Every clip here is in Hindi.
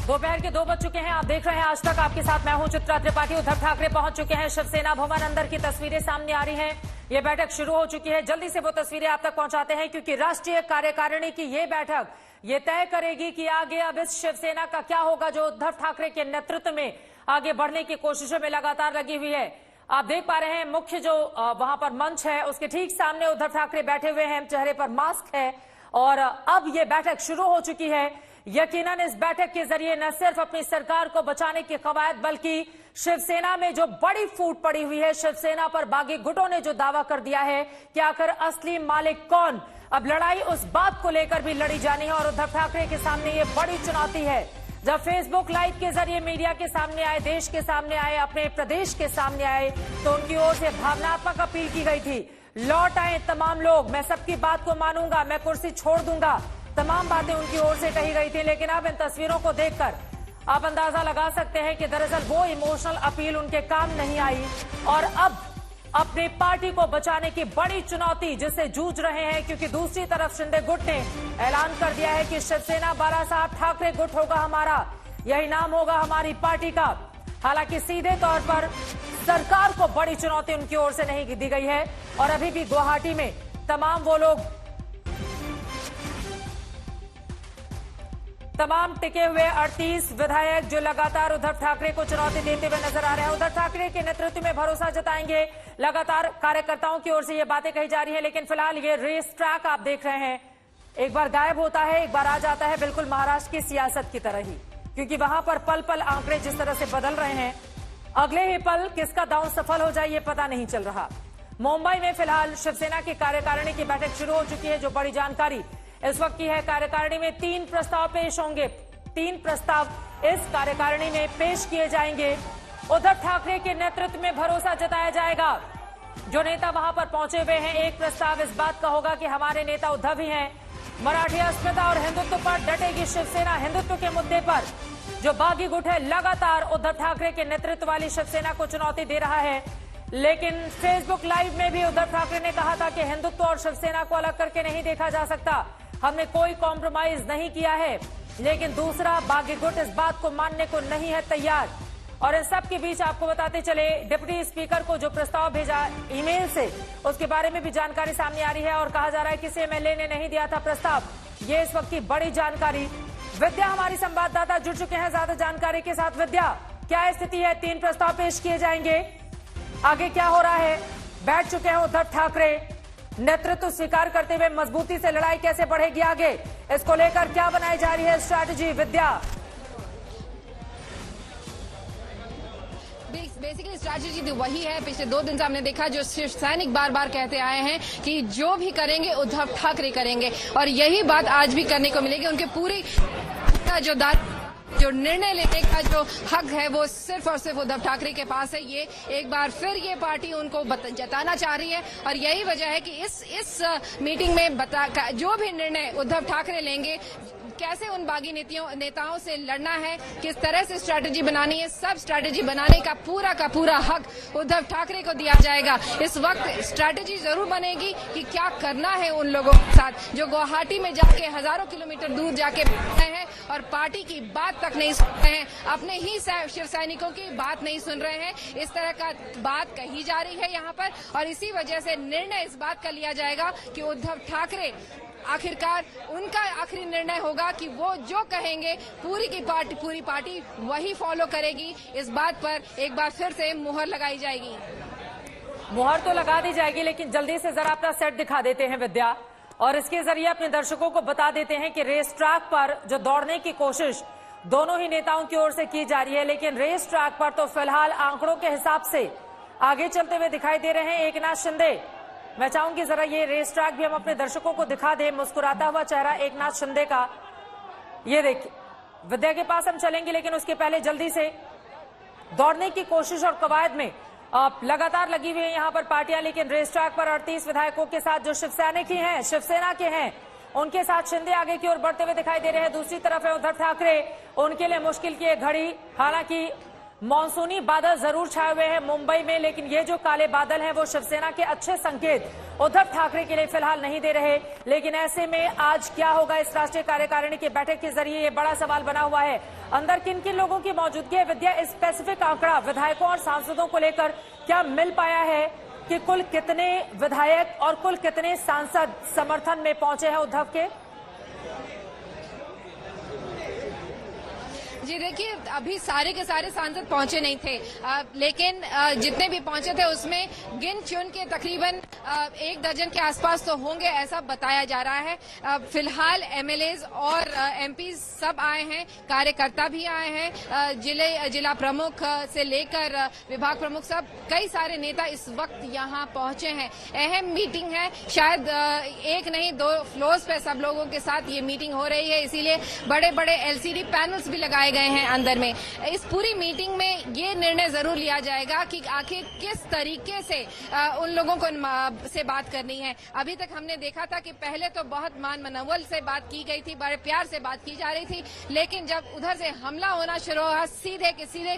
दोपहर के 2 बज चुके हैं। आप देख रहे हैं आज तक, आपके साथ मैं हूं चित्रा त्रिपाठी। उद्धव ठाकरे पहुंच चुके हैं शिवसेना भवन। अंदर की तस्वीरें सामने आ रही हैं। ये बैठक शुरू हो चुकी है। जल्दी से वो तस्वीरें आप तक पहुंचाते हैं, क्योंकि राष्ट्रीय कार्यकारिणी की ये बैठक ये तय करेगी कि आगे अब इस शिवसेना का क्या होगा, जो उद्धव ठाकरे के नेतृत्व में आगे बढ़ने की कोशिशों में लगातार लगी हुई है। आप देख पा रहे हैं मुख्य जो वहां पर मंच है, उसके ठीक सामने उद्धव ठाकरे बैठे हुए हैं। चेहरे पर मास्क है और अब ये बैठक शुरू हो चुकी है। यकीनन इस बैठक के जरिए न सिर्फ अपनी सरकार को बचाने की कवायद, बल्कि शिवसेना में जो बड़ी फूट पड़ी हुई है, शिवसेना पर बागी गुटों ने जो दावा कर दिया है कि आखिर असली मालिक कौन, अब लड़ाई उस बात को लेकर भी लड़ी जानी है। और उद्धव ठाकरे के सामने ये बड़ी चुनौती है। जब फेसबुक लाइव के जरिए मीडिया के सामने आए, देश के सामने आए, अपने प्रदेश के सामने आए, तो उनकी ओर से भावनात्मक अपील की गई थी, लौट आए तमाम लोग, मैं सबकी बात को मानूंगा, मैं कुर्सी छोड़ दूंगा, तमाम बातें उनकी ओर से कही गई थी। लेकिन अब इन तस्वीरों को देखकर आप अंदाजा लगा सकते हैं कि दरअसल वो इमोशनल अपील उनके काम नहीं आई। और अब अपनी पार्टी को बचाने की बड़ी चुनौती जिससे जूझ रहे हैं, क्योंकि दूसरी तरफ शिंदे गुट ने ऐलान कर दिया है कि शिवसेना बाला साहब ठाकरे गुट होगा हमारा, यही नाम होगा हमारी पार्टी का। हालांकि सीधे तौर पर सरकार को बड़ी चुनौती उनकी ओर से नहीं दी गई है। और अभी भी गुवाहाटी में तमाम टिके हुए 38 विधायक जो लगातार उद्धव ठाकरे को चुनौती देते हुए नजर आ रहे हैं। उद्धव ठाकरे के नेतृत्व में भरोसा जताएंगे, लगातार कार्यकर्ताओं की ओर से ये बातें कही जा रही है। लेकिन फिलहाल ये रेस ट्रैक आप देख रहे हैं, एक बार गायब होता है, एक बार आ जाता है, बिल्कुल महाराष्ट्र की सियासत की तरह ही, क्योंकि वहां पर पल पल आंकड़े जिस तरह से बदल रहे हैं, अगले ही पल किसका दांव सफल हो जाए ये पता नहीं चल रहा। मुंबई में फिलहाल शिवसेना की कार्यकारिणी की बैठक शुरू हो चुकी है। जो बड़ी जानकारी इस वक्त की है, कार्यकारिणी में 3 प्रस्ताव पेश होंगे। 3 प्रस्ताव इस कार्यकारिणी में पेश किए जाएंगे। उद्धव ठाकरे के नेतृत्व में भरोसा जताया जाएगा। जो नेता वहां पर पहुंचे हुए हैं, एक प्रस्ताव इस बात का होगा कि हमारे नेता उद्धव ही हैं। मराठी अस्मिता और हिंदुत्व पर डटेगी शिवसेना। हिंदुत्व के मुद्दे पर जो बागी गुट है, लगातार उद्धव ठाकरे के नेतृत्व वाली शिवसेना को चुनौती दे रहा है। लेकिन फेसबुक लाइव में भी उद्धव ठाकरे ने कहा था कि हिंदुत्व और शिवसेना को अलग करके नहीं देखा जा सकता, हमने कोई कॉम्प्रोमाइज नहीं किया है। लेकिन दूसरा बागी गुट इस बात को मानने को नहीं है तैयार। और इस सब के बीच आपको बताते चले, डिप्टी स्पीकर को जो प्रस्ताव भेजा ईमेल से, उसके बारे में भी जानकारी सामने आ रही है। और कहा जा रहा है किसी एमएलए ने नहीं दिया था प्रस्ताव। ये इस वक्त की बड़ी जानकारी। विद्या हमारी संवाददाता जुड़ चुके हैं ज्यादा जानकारी के साथ। विद्या, क्या स्थिति है? 3 प्रस्ताव पेश किए जाएंगे, आगे क्या हो रहा है? बैठ चुके हैं उद्धव ठाकरे, नेतृत्व स्वीकार करते हुए मजबूती से लड़ाई कैसे बढ़ेगी आगे, इसको लेकर क्या बनाई जा रही है स्ट्रैटेजी? विद्या, बेसिकली स्ट्रैटेजी तो वही है। पिछले 2 दिन से हमने देखा, जो शिव सैनिक बार बार कहते आए हैं कि जो भी करेंगे उद्धव ठाकरे करेंगे, और यही बात आज भी करने को मिलेगी। उनके पूरी का जो निर्णय लेने का जो हक है वो सिर्फ और सिर्फ उद्धव ठाकरे के पास है। ये एक बार फिर ये पार्टी उनको जताना चाह रही है। और यही वजह है कि इस मीटिंग में जो भी निर्णय उद्धव ठाकरे लेंगे, कैसे उन बागी नेताओं से लड़ना है, किस तरह से स्ट्रैटेजी बनानी है, सब स्ट्रैटेजी बनाने का पूरा हक उद्धव ठाकरे को दिया जाएगा। इस वक्त स्ट्रैटेजी जरूर बनेगी कि क्या करना है उन लोगों के साथ जो गुवाहाटी में जाके हजारों किलोमीटर दूर जाके बैठे हैं और पार्टी की बात तक नहीं सुन रहे हैं, अपने ही शिव सैनिकों की बात नहीं सुन रहे हैं। इस तरह का बात कही जा रही है यहाँ पर। और इसी वजह से निर्णय इस बात का लिया जाएगा कि उद्धव ठाकरे आखिरकार उनका आखिरी निर्णय होगा कि वो जो कहेंगे पूरी पार्टी वही फॉलो करेगी। इस बात पर एक बार फिर से मुहर लगाई जाएगी। मुहर तो लगा दी जाएगी, लेकिन जल्दी से जरा अपना सेट दिखा देते हैं विद्या, और इसके जरिए अपने दर्शकों को बता देते हैं कि रेस ट्रैक पर जो दौड़ने की कोशिश दोनों ही नेताओं की ओर से की जा रही है, लेकिन रेस ट्रैक पर तो फिलहाल आंकड़ों के हिसाब से आगे चलते हुए दिखाई दे रहे हैं एकनाथ शिंदे। मैं चाहूंगी जरा ये रेस ट्रैक भी हम अपने दर्शकों को दिखा दें। मुस्कुराता हुआ चेहरा एकनाथ शिंदे का, ये देखिए। विद्या के पास हम चलेंगे, लेकिन उसके पहले जल्दी से दौड़ने की कोशिश और कवायद में लगातार लगी हुई है यहाँ पर पार्टियां। लेकिन रेस ट्रैक पर 38 विधायकों के साथ जो शिवसेना के हैं, उनके साथ शिंदे आगे की ओर बढ़ते हुए दिखाई दे रहे हैं। दूसरी तरफ है उद्धव ठाकरे, उनके लिए मुश्किल की एक घड़ी। हालांकि मॉनसूनी बादल जरूर छाए हुए हैं मुंबई में, लेकिन ये जो काले बादल हैं वो शिवसेना के अच्छे संकेत उद्धव ठाकरे के लिए फिलहाल नहीं दे रहे। लेकिन ऐसे में आज क्या होगा इस राष्ट्रीय कार्यकारिणी की बैठक के जरिए, ये बड़ा सवाल बना हुआ है। अंदर किन किन लोगों की मौजूदगी है विद्या, स्पेसिफिक आंकड़ा विधायकों और सांसदों को लेकर क्या मिल पाया है कि कुल कितने विधायक और कुल कितने सांसद समर्थन में पहुंचे हैं उद्धव के? जी देखिए, अभी सारे के सारे सांसद पहुंचे नहीं थे, लेकिन जितने भी पहुंचे थे उसमें गिन चुन के तकरीबन 1 दर्जन के आसपास तो होंगे, ऐसा बताया जा रहा है। फिलहाल एमएलएज और एमपी सब आए हैं, कार्यकर्ता भी आए हैं, जिला प्रमुख से लेकर विभाग प्रमुख सब कई सारे नेता इस वक्त यहां पहुंचे हैं। अहम मीटिंग है, शायद एक नहीं 2 फ्लोर्स पे सब लोगों के साथ ये मीटिंग हो रही है, इसीलिए बड़े बड़े एलसीडी पैनल्स भी लगाए गए हैं अंदर में। इस पूरी मीटिंग में ये निर्णय जरूर लिया जाएगा कि आखिर किस तरीके से उन लोगों को से बात करनी है। अभी तक हमने देखा था कि पहले तो बहुत मान मनवल से बात की गई थी, बड़े प्यार से बात की जा रही थी, लेकिन जब उधर से हमला होना शुरू हुआ, सीधे के सीधे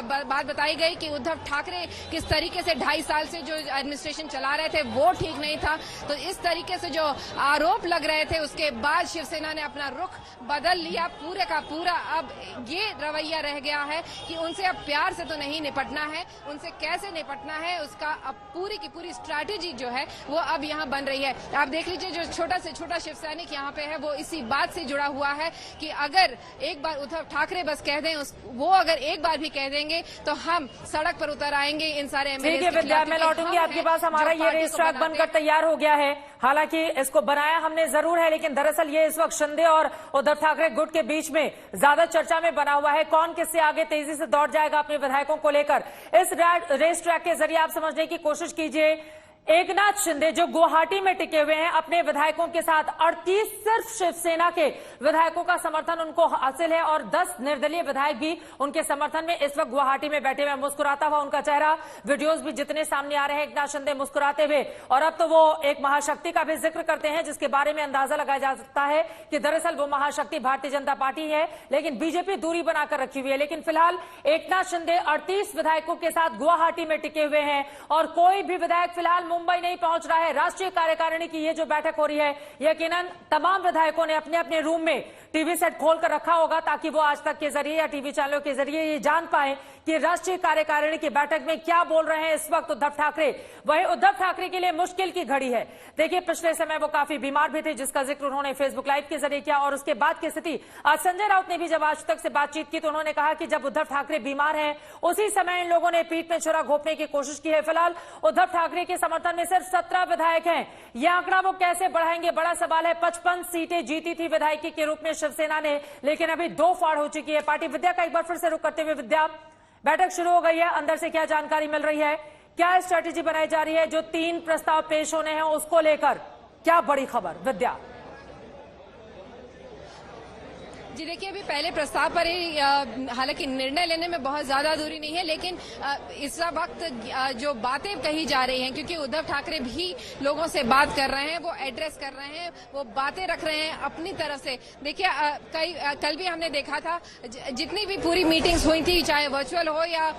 बात बताई गई कि उद्धव ठाकरे किस तरीके से 2.5 साल से जो एडमिनिस्ट्रेशन चला रहे थे वो ठीक नहीं था। तो इस तरीके से जो आरोप लग रहे थे उसके बाद शिवसेना ने अपना रुख बदल लिया पूरे का पूरा। अब ये रवैया रह गया है कि उनसे अब प्यार से तो नहीं निपटना है, उनसे कैसे निपटना है उसका अब पूरी की पूरी स्ट्रैटेजी जो है वो अब यहाँ बन रही है। आप देख लीजिए, जो छोटा से छोटा शिव सैनिक यहाँ पे है वो इसी बात से जुड़ा हुआ है कि अगर एक बार उद्धव ठाकरे बस कह दें, वो अगर एक बार भी कह देंगे तो हम सड़क पर उतर आएंगे इन सारे एमएलए के खिलाफ। मैं लौटूंगी आपके पास। हमारा ये रेस ट्रैक बनकर तैयार हो गया है, हालांकि इसको बनाया हमने जरूर है, लेकिन दरअसल ये इस वक्त शिंदे और उद्धव ठाकरे गुट के बीच में ज्यादा चर्चा में बना हुआ है। कौन किससे आगे तेजी से दौड़ जाएगा अपने विधायकों को लेकर, इस रेस ट्रैक के जरिए आप समझने की कोशिश कीजिए। एकनाथ शिंदे जो गुवाहाटी में टिके हुए हैं अपने विधायकों के साथ, 38 सिर्फ शिवसेना के विधायकों का समर्थन उनको हासिल है और 10 निर्दलीय विधायक भी उनके समर्थन में इस वक्त गुवाहाटी में बैठे हुए। मुस्कुराता हुआ उनका चेहरा, वीडियोस भी जितने सामने आ रहे हैं एकनाथ शिंदे मुस्कुराते हुए, और अब तो वो एक महाशक्ति का भी जिक्र करते हैं जिसके बारे में अंदाजा लगाया जा सकता है कि दरअसल वो महाशक्ति भारतीय जनता पार्टी है, लेकिन बीजेपी दूरी बनाकर रखी हुई है। लेकिन फिलहाल एकनाथ शिंदे 38 विधायकों के साथ गुवाहाटी में टिके हुए हैं और कोई भी विधायक फिलहाल मुंबई नहीं पहुंच रहा है। राष्ट्रीय कार्यकारिणी की ये जो बैठक हो रही है, यकीनन तमाम विधायकों ने अपने अपने रूम में टीवी सेट खोलकर रखा होगा ताकि वो आज तक के जरिए या टीवी चैनलों के जरिए ये जान पाए कि राष्ट्रीय कार्यकारिणी की बैठक में क्या बोल रहे हैं इस वक्त उद्धव ठाकरे। वही उद्धव ठाकरे के लिए मुश्किल की घड़ी है। देखिए, पिछले समय वो काफी बीमार भी थे जिसका जिक्र उन्होंने फेसबुक लाइव के जरिए किया, और उसके बाद की स्थिति आज संजय राउत ने भी जब आज तक से बातचीत की तो उन्होंने कहा कि जब उद्धव ठाकरे बीमार हैं उसी समय इन लोगों ने पीठ में छुरा घोंपने की कोशिश की है। फिलहाल उद्धव ठाकरे के समर्थन में सिर्फ 17 विधायक हैं। यह आंकड़ा वो कैसे बढ़ाएंगे, बड़ा सवाल है। 55 सीटें जीती थी विधायकी के रूप में शिवसेना ने, लेकिन अभी 2 फाड़ हो चुकी है पार्टी। विद्या का एक बार फिर से रुख करते हुए, विद्या, बैठक शुरू हो गई है, अंदर से क्या जानकारी मिल रही है, क्या स्ट्रेटेजी बनाई जा रही है, जो 3 प्रस्ताव पेश होने हैं उसको लेकर क्या बड़ी खबर विद्या? जी देखिए, अभी पहले प्रस्ताव पर ही हालांकि निर्णय लेने में बहुत ज्यादा दूरी नहीं है, लेकिन इस वक्त जो बातें कही जा रही हैं, क्योंकि उद्धव ठाकरे भी लोगों से बात कर रहे हैं, वो एड्रेस कर रहे हैं, वो बातें रख रहे हैं अपनी तरफ से। देखिए, कल भी हमने देखा था जितनी भी पूरी मीटिंग्स हुई थी, चाहे वर्चुअल हो या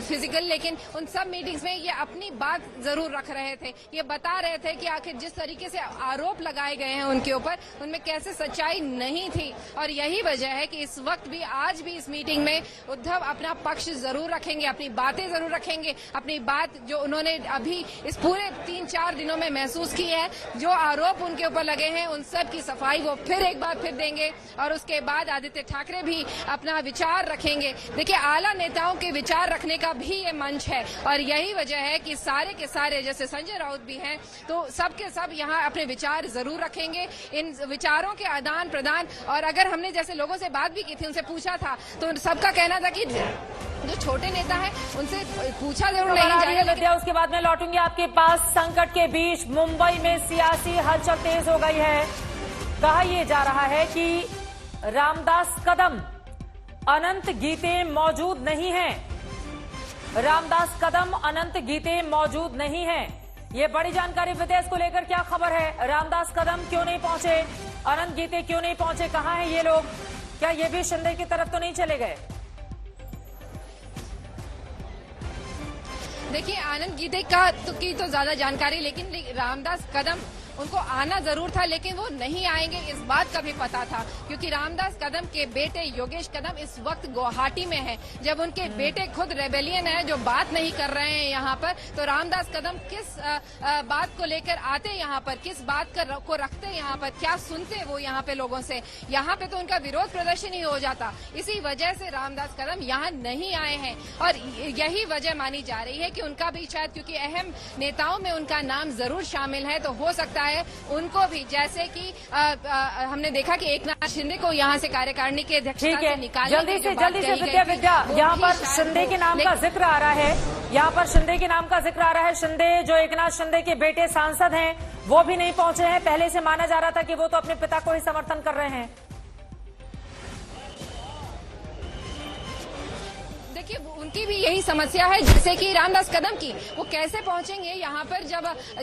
फिजिकल, लेकिन उन सब मीटिंग्स में ये अपनी बात जरूर रख रहे थे। ये बता रहे थे कि आखिर जिस तरीके से आरोप लगाए गए हैं उनके ऊपर, उनमें कैसे सच्चाई नहीं थी, और यही वजह है कि इस वक्त भी आज भी इस मीटिंग में उद्धव अपना पक्ष जरूर रखेंगे, अपनी बातें जरूर रखेंगे, अपनी बात जो उन्होंने अभी इस पूरे 3-4 दिनों में महसूस की है, जो आरोप उनके ऊपर लगे हैं उन सब की सफाई वो फिर एक बार फिर देंगे, और उसके बाद आदित्य ठाकरे भी अपना विचार रखेंगे। देखिए, आला नेताओं के विचार रखने का भी ये मंच है, और यही वजह है कि सारे के सारे, जैसे संजय राउत भी हैं, तो सबके सब यहाँ अपने विचार जरूर रखेंगे। इन विचारों के आदान प्रदान, और अगर हमने जैसे लोगों से बात भी की थी, उनसे पूछा था, तो सबका कहना था कि जो छोटे नेता है उनसे पूछा जरूर नहीं जाएगा। विद्या, उसके बाद में लौटूंगी आपके पास। संकट के बीच मुंबई में सियासी हलचल तेज हो गई है। कहा यह जा रहा है कि रामदास कदम अनंत गीते मौजूद नहीं है। रामदास कदम अनंत गीते मौजूद नहीं है, ये बड़ी जानकारी। विद्या, इसको लेकर क्या खबर है? रामदास कदम क्यों नहीं पहुंचे, अनंत गीते क्यों नहीं पहुंचे, कहां हैं ये लोग? क्या ये भी शिंदे की तरफ तो नहीं चले गए? देखिए, आनंद गीते की तो ज्यादा जानकारी, लेकिन रामदास कदम उनको आना जरूर था, लेकिन वो नहीं आएंगे इस बात का भी पता था, क्योंकि रामदास कदम के बेटे योगेश कदम इस वक्त गुवाहाटी में हैं। जब उनके बेटे खुद रेबेलियन है, जो बात नहीं कर रहे हैं यहाँ पर, तो रामदास कदम किस बात को लेकर आते यहाँ पर, किस बात को रखते यहाँ पर, क्या सुनते वो यहाँ पे लोगों से? यहाँ पे तो उनका विरोध प्रदर्शन ही हो जाता। इसी वजह से रामदास कदम यहाँ नहीं आए हैं, और यही वजह मानी जा रही है कि उनका भी शायद, क्योंकि अहम नेताओं में उनका नाम जरूर शामिल है, तो हो सकता है उनको भी, जैसे कि हमने देखा कि एकनाथ शिंदे को यहाँ से कार्यकारिणी के अध्यक्षता से निकालने जल्दी से विद्या यहाँ पर शिंदे के नाम का जिक्र आ रहा है, यहाँ पर शिंदे के नाम का जिक्र आ रहा है। शिंदे जो एकनाथ शिंदे के बेटे सांसद हैं, वो भी नहीं पहुंचे हैं। पहले से माना जा रहा था कि वो तो अपने पिता को ही समर्थन कर रहे हैं। देखिए, उनकी भी यही समस्या है जैसे कि रामदास कदम की। वो कैसे पहुंचेंगे यहाँ पर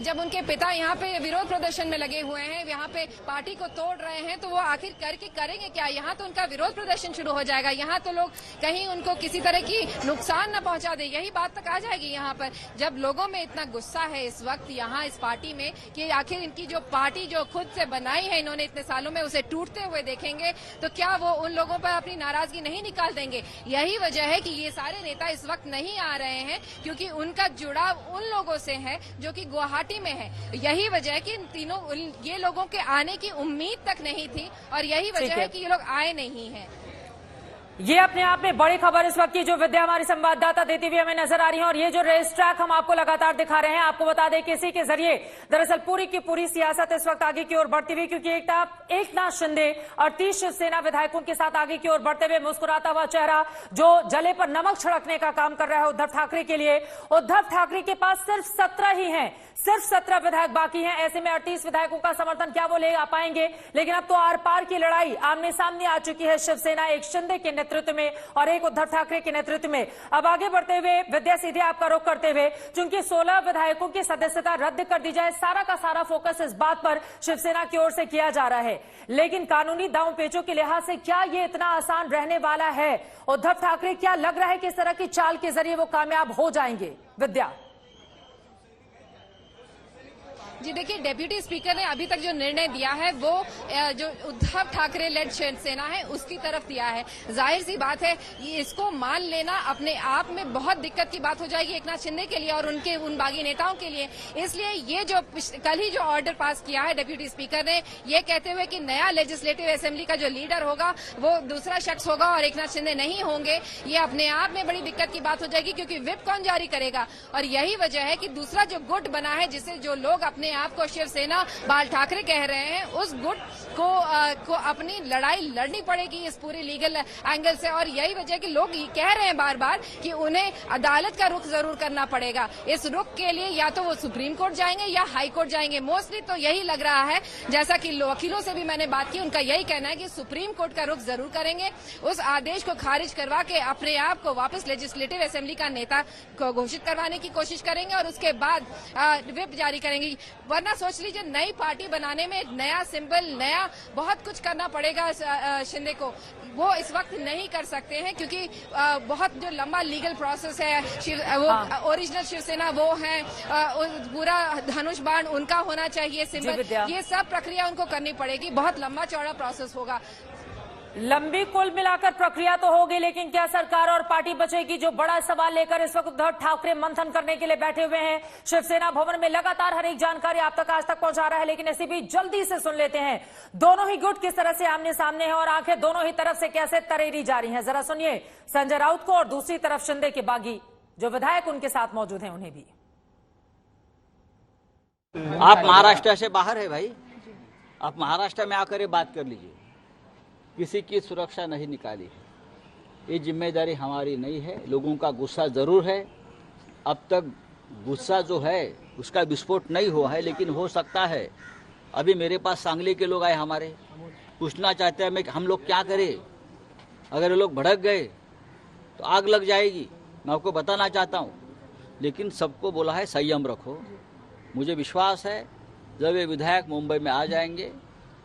जब उनके पिता यहाँ पे विरोध प्रदर्शन में लगे हुए हैं, यहाँ पे पार्टी को तोड़ रहे हैं, तो वो आखिर करके करेंगे क्या? यहाँ तो उनका विरोध प्रदर्शन शुरू हो जाएगा। यहाँ तो लोग कहीं उनको किसी तरह की नुकसान न पहुंचा दे, यही बात तक आ जाएगी यहाँ पर। जब लोगों में इतना गुस्सा है इस वक्त यहाँ इस पार्टी में कि आखिर इनकी जो पार्टी जो खुद से बनाई है इन्होंने इतने सालों में, उसे टूटते हुए देखेंगे, तो क्या वो उन लोगों पर अपनी नाराजगी नहीं निकाल देंगे? यही वजह है कि ये सारे नेता इस वक्त नहीं आ रहे हैं, क्योंकि उनका जुड़ाव उन लोगों से है जो कि गुवाहाटी में है। यही वजह है कि ये लोगों के आने की उम्मीद तक नहीं थी, और यही वजह है कि ये लोग आए नहीं हैं। ये अपने आप में बड़ी खबर इस वक्त की जो विद्या हमारी संवाददाता देती हुई हमें नजर आ रही है, और ये जो रेस ट्रैक हम आपको लगातार दिखा रहे हैं, आपको बता दें कि इसी के जरिए दरअसल पूरी की पूरी सियासत इस वक्त आगे की ओर बढ़ती हुई, क्योंकि एकनाथ शिंदे और 30 शिवसेना विधायकों के साथ आगे की ओर बढ़ते हुए मुस्कुराता हुआ चेहरा जो जले पर नमक छिड़कने का काम कर रहा है उद्धव ठाकरे के लिए। उद्धव ठाकरे के पास सिर्फ 17 ही हैं, सिर्फ 17 विधायक बाकी हैं। ऐसे में 38 विधायकों का समर्थन क्या वो ले आ पाएंगे? लेकिन अब तो आर पार की लड़ाई आमने सामने आ चुकी है। शिवसेना एक शिंदे के नेतृत्व में और एक उद्धव ठाकरे के नेतृत्व में। अब आगे बढ़ते हुए विद्या, सीधे आपका रुख करते हुए, चूंकि 16 विधायकों की सदस्यता रद्द कर दी जाए, सारा का सारा फोकस इस बात पर शिवसेना की ओर से किया जा रहा है। लेकिन कानूनी दांव पेचों के लिहाज से क्या ये इतना आसान रहने वाला है? उद्धव ठाकरे क्या लग रहा है कि इस तरह की चाल के जरिए वो कामयाब हो जाएंगे? विद्या जी, देखिए, डेप्यूटी स्पीकर ने अभी तक जो निर्णय दिया है वो जो उद्धव ठाकरे लेड शिवसेना है उसकी तरफ दिया है। जाहिर सी बात है, इसको मान लेना अपने आप में बहुत दिक्कत की बात हो जाएगी एकनाथ शिंदे के लिए और उन बागी नेताओं के लिए। इसलिए ये जो कल ही जो ऑर्डर पास किया है डेप्यूटी स्पीकर ने, ये कहते हुए कि नया लेजिस्लेटिव असेंबली का जो लीडर होगा वो दूसरा शख्स होगा और एकनाथ शिंदे नहीं होंगे, ये अपने आप में बड़ी दिक्कत की बात हो जाएगी, क्योंकि व्हिप कौन जारी करेगा? और यही वजह है कि दूसरा जो गुट बना है, जिसे जो लोग अपने आपको शिवसेना बाल ठाकरे कह रहे हैं, उस गुट को अपनी लड़ाई लड़नी पड़ेगी इस पूरी लीगल एंगल से। और यही वजह कि लोग कह रहे हैं बार बार कि उन्हें अदालत का रुख जरूर करना पड़ेगा। इस रुख के लिए या तो वो सुप्रीम कोर्ट जाएंगे या हाई कोर्ट जाएंगे। मोस्टली तो यही लग रहा है, जैसा कि वकीलों से भी मैंने बात की, उनका यही कहना है कि सुप्रीम कोर्ट का रुख जरूर करेंगे, उस आदेश को खारिज करवा के अपने आप को वापस लेजिस्लेटिव असेंबली का नेता को घोषित करवाने की कोशिश करेंगे और उसके बाद व्हिप जारी करेंगे। वरना सोच लीजिए, नई पार्टी बनाने में नया सिंबल, नया बहुत कुछ करना पड़ेगा शिंदे को। वो इस वक्त नहीं कर सकते हैं, क्योंकि बहुत जो लंबा लीगल प्रोसेस है, वो ओरिजिनल शिवसेना वो है, पूरा धनुष बाण उनका होना चाहिए सिंबल, ये सब प्रक्रिया उनको करनी पड़ेगी। बहुत लंबा चौड़ा प्रोसेस होगा। लंबी कुल मिलाकर प्रक्रिया तो होगी, लेकिन क्या सरकार और पार्टी बचेगी? जो बड़ा सवाल लेकर इस वक्त उद्धव ठाकरे मंथन करने के लिए बैठे हुए हैं शिवसेना भवन में। लगातार हर एक जानकारी आप तक आज तक पहुंचा रहा है, लेकिन इसी भी जल्दी से सुन लेते हैं दोनों ही गुट किस तरह से आमने सामने हैं और आंखें दोनों ही तरफ से कैसे तरेरी जा रही हैं। जरा सुनिए संजय राउत को और दूसरी तरफ शिंदे के बागी जो विधायक उनके साथ मौजूद हैं उन्हें भी। आप महाराष्ट्र से बाहर है भाई, आप महाराष्ट्र में आकर बात कर लीजिए। किसी की सुरक्षा नहीं निकाली, ये जिम्मेदारी हमारी नहीं है। लोगों का गुस्सा जरूर है, अब तक गुस्सा जो है उसका विस्फोट नहीं हुआ है, लेकिन हो सकता है। अभी मेरे पास सांगली के लोग आए, हमारे पूछना चाहते हैं हम लोग क्या करें, अगर ये लोग भड़क गए तो आग लग जाएगी। मैं आपको बताना चाहता हूँ, लेकिन सबको बोला है संयम रखो। मुझे विश्वास है जब ये विधायक मुंबई में आ जाएंगे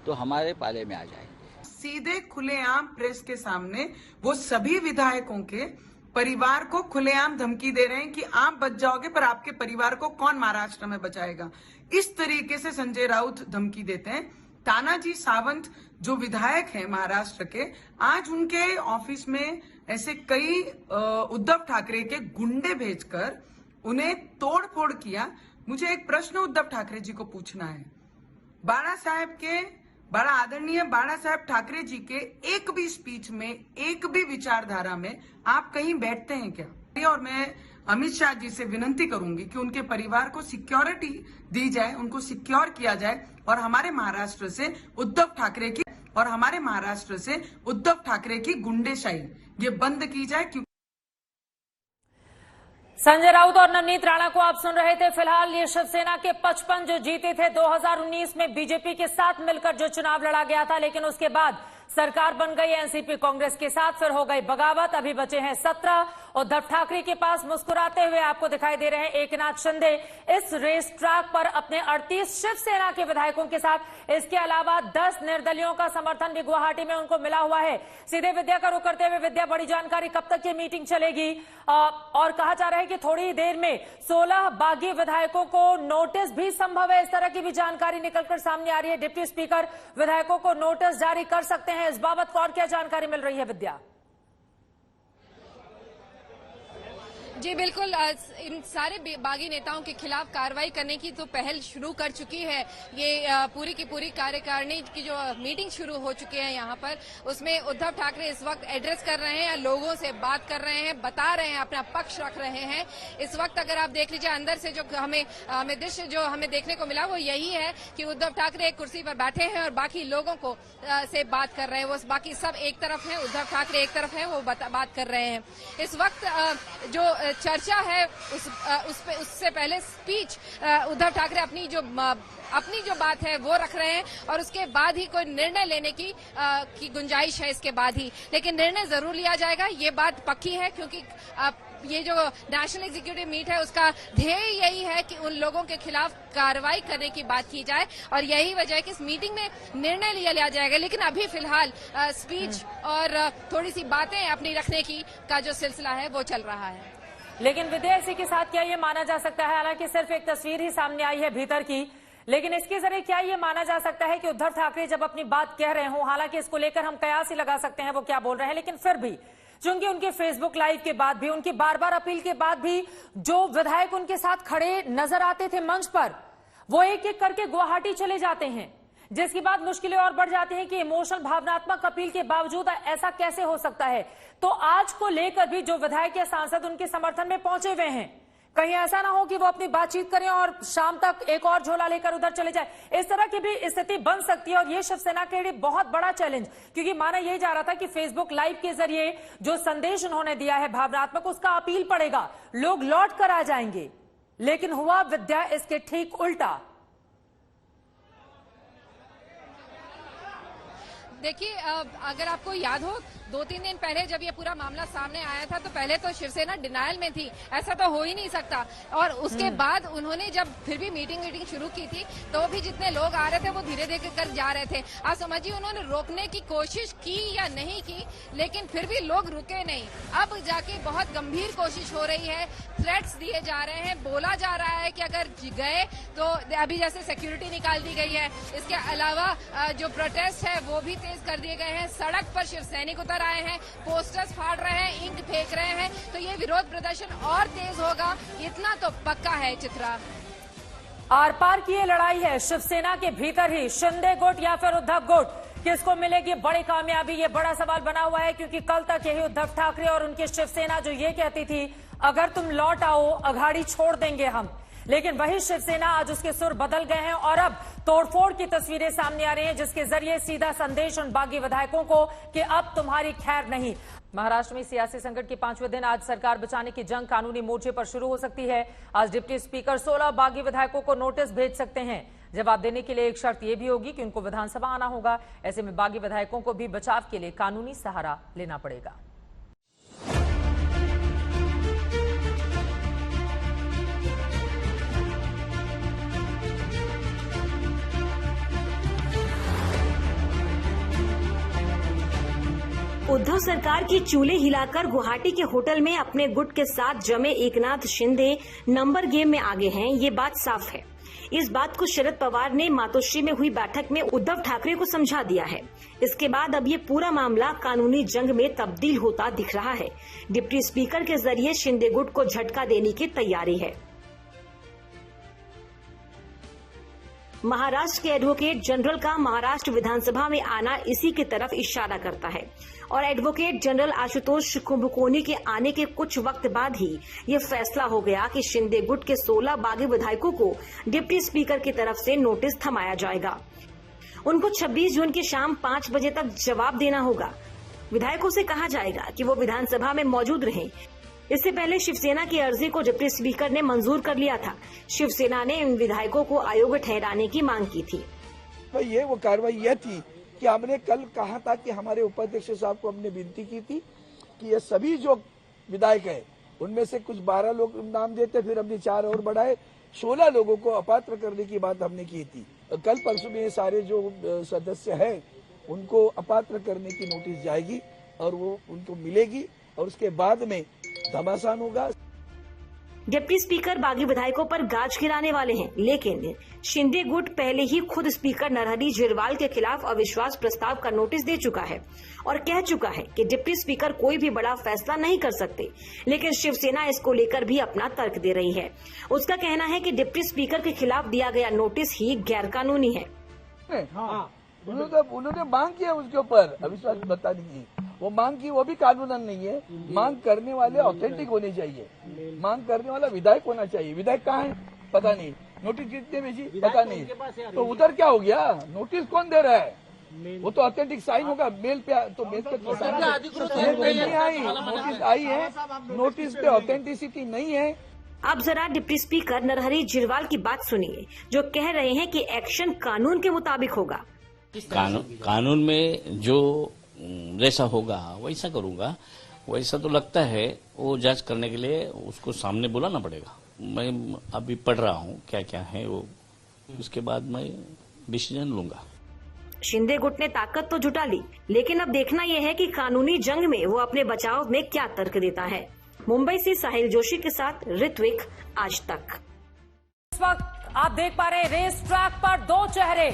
तो हमारे पाले में आ जाएंगे। सीधे खुलेआम प्रेस के सामने वो सभी विधायकों के परिवार को खुलेआम धमकी दे रहे हैं कि आप बच जाओगे पर आपके परिवार को कौन महाराष्ट्र में बचाएगा। इस तरीके से संजय राउत धमकी देते हैं। तानाजी सावंत जो विधायक हैं महाराष्ट्र के, आज उनके ऑफिस में ऐसे कई उद्धव ठाकरे के गुंडे भेजकर उन्हें तोड़फोड़ किया। मुझे एक प्रश्न उद्धव ठाकरे जी को पूछना है, बड़ा आदरणीय बाला साहेब ठाकरे जी के एक भी स्पीच में, एक भी विचारधारा में आप कहीं बैठते हैं क्या? और मैं अमित शाह जी से विनती करूंगी कि उनके परिवार को सिक्योरिटी दी जाए, उनको सिक्योर किया जाए और हमारे महाराष्ट्र से उद्धव ठाकरे की गुंडेशाही ये बंद की जाए। संजय राउत और नवनीत राणा को आप सुन रहे थे। फिलहाल ये शिवसेना के 55 जो जीते थे 2019 में बीजेपी के साथ मिलकर जो चुनाव लड़ा गया था, लेकिन उसके बाद सरकार बन गई एनसीपी कांग्रेस के साथ, फिर हो गई बगावत। अभी बचे हैं 17। उद्धव ठाकरे के पास मुस्कुराते हुए आपको दिखाई दे रहे हैं एकनाथ शिंदे इस रेस ट्रैक पर अपने 38 शिवसेना के विधायकों के साथ। इसके अलावा 10 निर्दलियों का समर्थन भी गुवाहाटी में उनको मिला हुआ है। सीधे विद्या का रुख करते हुए विद्या, बड़ी जानकारी, कब तक ये मीटिंग चलेगी? और कहा जा रहा है कि थोड़ी देर में 16 बागी विधायकों को नोटिस भी संभव है, इस तरह की भी जानकारी निकलकर सामने आ रही है। डिप्टी स्पीकर विधायकों को नोटिस जारी कर सकते हैं, इस बाबत और क्या जानकारी मिल रही है विद्या? जी बिल्कुल, इन सारे बागी नेताओं के खिलाफ कार्रवाई करने की तो पहल शुरू कर चुकी है। ये पूरी की पूरी कार्यकारिणी की जो मीटिंग शुरू हो चुकी है यहाँ पर, उसमें उद्धव ठाकरे इस वक्त एड्रेस कर रहे हैं, लोगों से बात कर रहे हैं, बता रहे हैं, अपना पक्ष रख रहे हैं। इस वक्त अगर आप देख लीजिए अंदर से जो हमें दृश्य जो हमें देखने को मिला वो यही है कि उद्धव ठाकरे एक कुर्सी पर बैठे हैं और बाकी लोगों को से बात कर रहे हैं। वो बाकी सब एक तरफ है, उद्धव ठाकरे एक तरफ है, वो बात कर रहे हैं। इस वक्त जो चर्चा है उससे पहले स्पीच उद्धव ठाकरे अपनी जो बात है वो रख रहे हैं और उसके बाद ही कोई निर्णय लेने की गुंजाइश है इसके बाद ही, लेकिन निर्णय जरूर लिया जाएगा, ये बात पक्की है। क्योंकि ये जो नेशनल एग्जीक्यूटिव मीट है उसका ध्येय यही है कि उन लोगों के खिलाफ कार्रवाई करने की बात की जाए और यही वजह है कि इस मीटिंग में निर्णय लिया जाएगा। लेकिन अभी फिलहाल स्पीच और थोड़ी सी बातें अपनी रखने का जो सिलसिला है वो चल रहा है। लेकिन विद्या, इसी के साथ क्या ये माना जा सकता है, हालांकि सिर्फ एक तस्वीर ही सामने आई है भीतर की, लेकिन इसके जरिए क्या ये माना जा सकता है कि उद्धव ठाकरे जब अपनी बात कह रहे हों, हालांकि इसको लेकर हम कयास ही लगा सकते हैं वो क्या बोल रहे हैं, लेकिन फिर भी चूंकि उनके फेसबुक लाइव के बाद भी, उनकी बार बार अपील के बाद भी जो विधायक उनके साथ खड़े नजर आते थे मंच पर, वो एक एक करके गुवाहाटी चले जाते हैं, जिसके बाद मुश्किलें और बढ़ जाती हैं कि इमोशनल भावनात्मक अपील के बावजूद ऐसा कैसे हो सकता है। तो आज को लेकर भी जो विधायक या सांसद उनके समर्थन में पहुंचे हुए हैं, कहीं ऐसा ना हो कि वो अपनी बातचीत करें और शाम तक एक और झोला लेकर उधर चले जाए, इस तरह की भी स्थिति बन सकती है। और ये शिवसेना के लिए बहुत बड़ा चैलेंज, क्योंकि माना यही जा रहा था कि फेसबुक लाइव के जरिए जो संदेश उन्होंने दिया है भावनात्मक, उसका अपील पड़ेगा, लोग लौट कर आ जाएंगे, लेकिन हुआ विद्या इसके ठीक उल्टा। देखिए, अगर आपको याद हो 2-3 दिन पहले जब ये पूरा मामला सामने आया था तो पहले तो शिवसेना डिनायल में थी, ऐसा तो हो ही नहीं सकता। और उसके बाद उन्होंने जब फिर भी मीटिंग शुरू की थी तो भी जितने लोग आ रहे थे वो धीरे धीरे कर जा रहे थे। आप समझिए उन्होंने रोकने की कोशिश की या नहीं की, लेकिन फिर भी लोग रुके नहीं। अब जाके बहुत गंभीर कोशिश हो रही है, थ्रेट्स दिए जा रहे हैं, बोला जा रहा है कि अगर गए तो अभी जैसे सिक्योरिटी निकाल दी गई है, इसके अलावा जो प्रोटेस्ट है वो भी तेज कर दिए गए हैं। सड़क पर शिव सैनिक उतर आए हैं, पोस्टर्स फाड़ रहे हैं, इंक फेंक रहे हैं, तो ये विरोध प्रदर्शन और तेज होगा, इतना तो पक्का है। चित्रा, आर पार की ये लड़ाई है शिवसेना के भीतर ही, शिंदे गुट या फिर उद्धव गुट, किसको मिलेगी बड़ी कामयाबी, ये बड़ा सवाल बना हुआ है। क्योंकि कल तक यही उद्धव ठाकरे और उनकी शिवसेना जो ये कहती थी अगर तुम लौट आओ अघाड़ी छोड़ देंगे हम, लेकिन वही शिवसेना आज उसके सुर बदल गए हैं और अब तोड़फोड़ की तस्वीरें सामने आ रही हैं, जिसके जरिए सीधा संदेश उन बागी विधायकों को कि अब तुम्हारी खैर नहीं। महाराष्ट्र में सियासी संकट के 5वें दिन आज सरकार बचाने की जंग कानूनी मोर्चे पर शुरू हो सकती है। आज डिप्टी स्पीकर 16 बागी विधायकों को नोटिस भेज सकते हैं। जवाब देने के लिए एक शर्त यह भी होगी कि उनको विधानसभा आना होगा। ऐसे में बागी विधायकों को भी बचाव के लिए कानूनी सहारा लेना पड़ेगा। उद्धव सरकार की चूल्हे हिलाकर गुवाहाटी के होटल में अपने गुट के साथ जमे एकनाथ शिंदे नंबर गेम में आगे हैं, ये बात साफ है। इस बात को शरद पवार ने मातोश्री में हुई बैठक में उद्धव ठाकरे को समझा दिया है। इसके बाद अब ये पूरा मामला कानूनी जंग में तब्दील होता दिख रहा है। डिप्टी स्पीकर के जरिए शिंदे गुट को झटका देने की तैयारी है। महाराष्ट्र के एडवोकेट जनरल का महाराष्ट्र विधानसभा में आना इसी की तरफ इशारा करता है और एडवोकेट जनरल आशुतोष कुंभकोणी के आने के कुछ वक्त बाद ही ये फैसला हो गया कि शिंदे गुट के 16 बागी विधायकों को डिप्टी स्पीकर की तरफ से नोटिस थमाया जाएगा। उनको 26 जून की शाम 5 बजे तक जवाब देना होगा। विधायकों से कहा जाएगा कि वो विधानसभा में मौजूद रहें। इससे पहले शिवसेना की अर्जी को डिप्टी स्पीकर ने मंजूर कर लिया था। शिवसेना ने इन विधायकों को अयोग्य ठहराने की मांग की थी। तो ये वो कार्रवाई यह थी कि हमने कल कहा था कि हमारे उपाध्यक्ष साहब को हमने विनती की थी कि ये सभी जो विधायक है उनमें से कुछ 12 लोग नाम देते, फिर हमने 4 और बढ़ाए, 16 लोगों को अपात्र करने की बात हमने की थी। कल परसों में ये सारे जो सदस्य हैं उनको अपात्र करने की नोटिस जाएगी और वो उनको मिलेगी और उसके बाद में घमासान होगा। डिप्टी स्पीकर बागी विधायकों पर गाज गिराने वाले हैं, लेकिन शिंदे गुट पहले ही खुद स्पीकर नरहरी झिरवाल के खिलाफ अविश्वास प्रस्ताव का नोटिस दे चुका है और कह चुका है कि डिप्टी स्पीकर कोई भी बड़ा फैसला नहीं कर सकते। लेकिन शिवसेना इसको लेकर भी अपना तर्क दे रही है। उसका कहना है कि डिप्टी स्पीकर के खिलाफ दिया गया नोटिस ही गैर कानूनी है। उन्होंने मांग किया उसके ऊपर अविश्वास बताने की, वो मांग की, वो भी कानूनन नहीं है। मांग करने वाले ऑथेंटिक होने चाहिए, मांग करने वाला विधायक होना चाहिए। विधायक कहाँ है पता नहीं, नोटिस कितने भेजी पता नहीं, तो उधर क्या हो गया, नोटिस कौन दे रहा है? वो तो ऑथेंटिक साइन होगा मेल पे, तो मेल पे नहीं आई, नोटिस आई है, नोटिस पे ऑथेंटिसिटी नहीं है। अब जरा डिप्टी स्पीकर नरहरी झिरवाल की बात सुनिए, जो कह रहे हैं कि एक्शन कानून के मुताबिक होगा। कानून में जो जैसा होगा वैसा करूंगा। वैसा तो लगता है वो जांच करने के लिए उसको सामने बुलाना पड़ेगा। मैं अभी पढ़ रहा हूँ क्या क्या है वो, उसके बाद मैं डिसीजन लूंगा। शिंदे गुट ने ताकत तो जुटा ली, लेकिन अब देखना यह है कि कानूनी जंग में वो अपने बचाव में क्या तर्क देता है। मुंबई से साहिल जोशी के साथ ऋत्विक, आज तक। इस वक्त आप देख पा रहे हैं रेस ट्रैक पर 2 चेहरे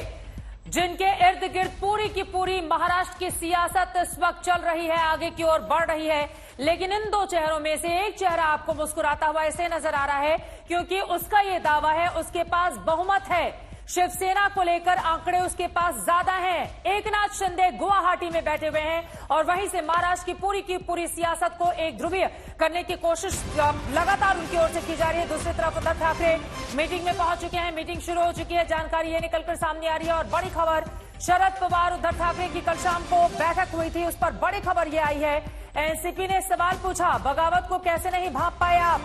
जिनके इर्द गिर्द पूरी की पूरी महाराष्ट्र की सियासत इस वक्त चल रही है, आगे की ओर बढ़ रही है। लेकिन इन 2 चेहरों में से एक चेहरा आपको मुस्कुराता हुआ ऐसे नजर आ रहा है क्योंकि उसका ये दावा है उसके पास बहुमत है। शिवसेना को लेकर आंकड़े उसके पास ज्यादा हैं। एकनाथ शिंदे गुवाहाटी में बैठे हुए हैं और वहीं से महाराष्ट्र की पूरी सियासत को एक ध्रुवीय करने की कोशिश लगातार उनकी ओर से की जा रही है। दूसरी तरफ उद्धव ठाकरे मीटिंग में पहुंच चुके हैं, मीटिंग शुरू हो चुकी है। जानकारी ये निकलकर सामने आ रही है और बड़ी खबर, शरद पवार उद्धव ठाकरे की कल शाम को बैठक हुई थी, उस पर बड़ी खबर ये आई है। एनसीपी ने सवाल पूछा, बगावत को कैसे नहीं भांप पाए आप?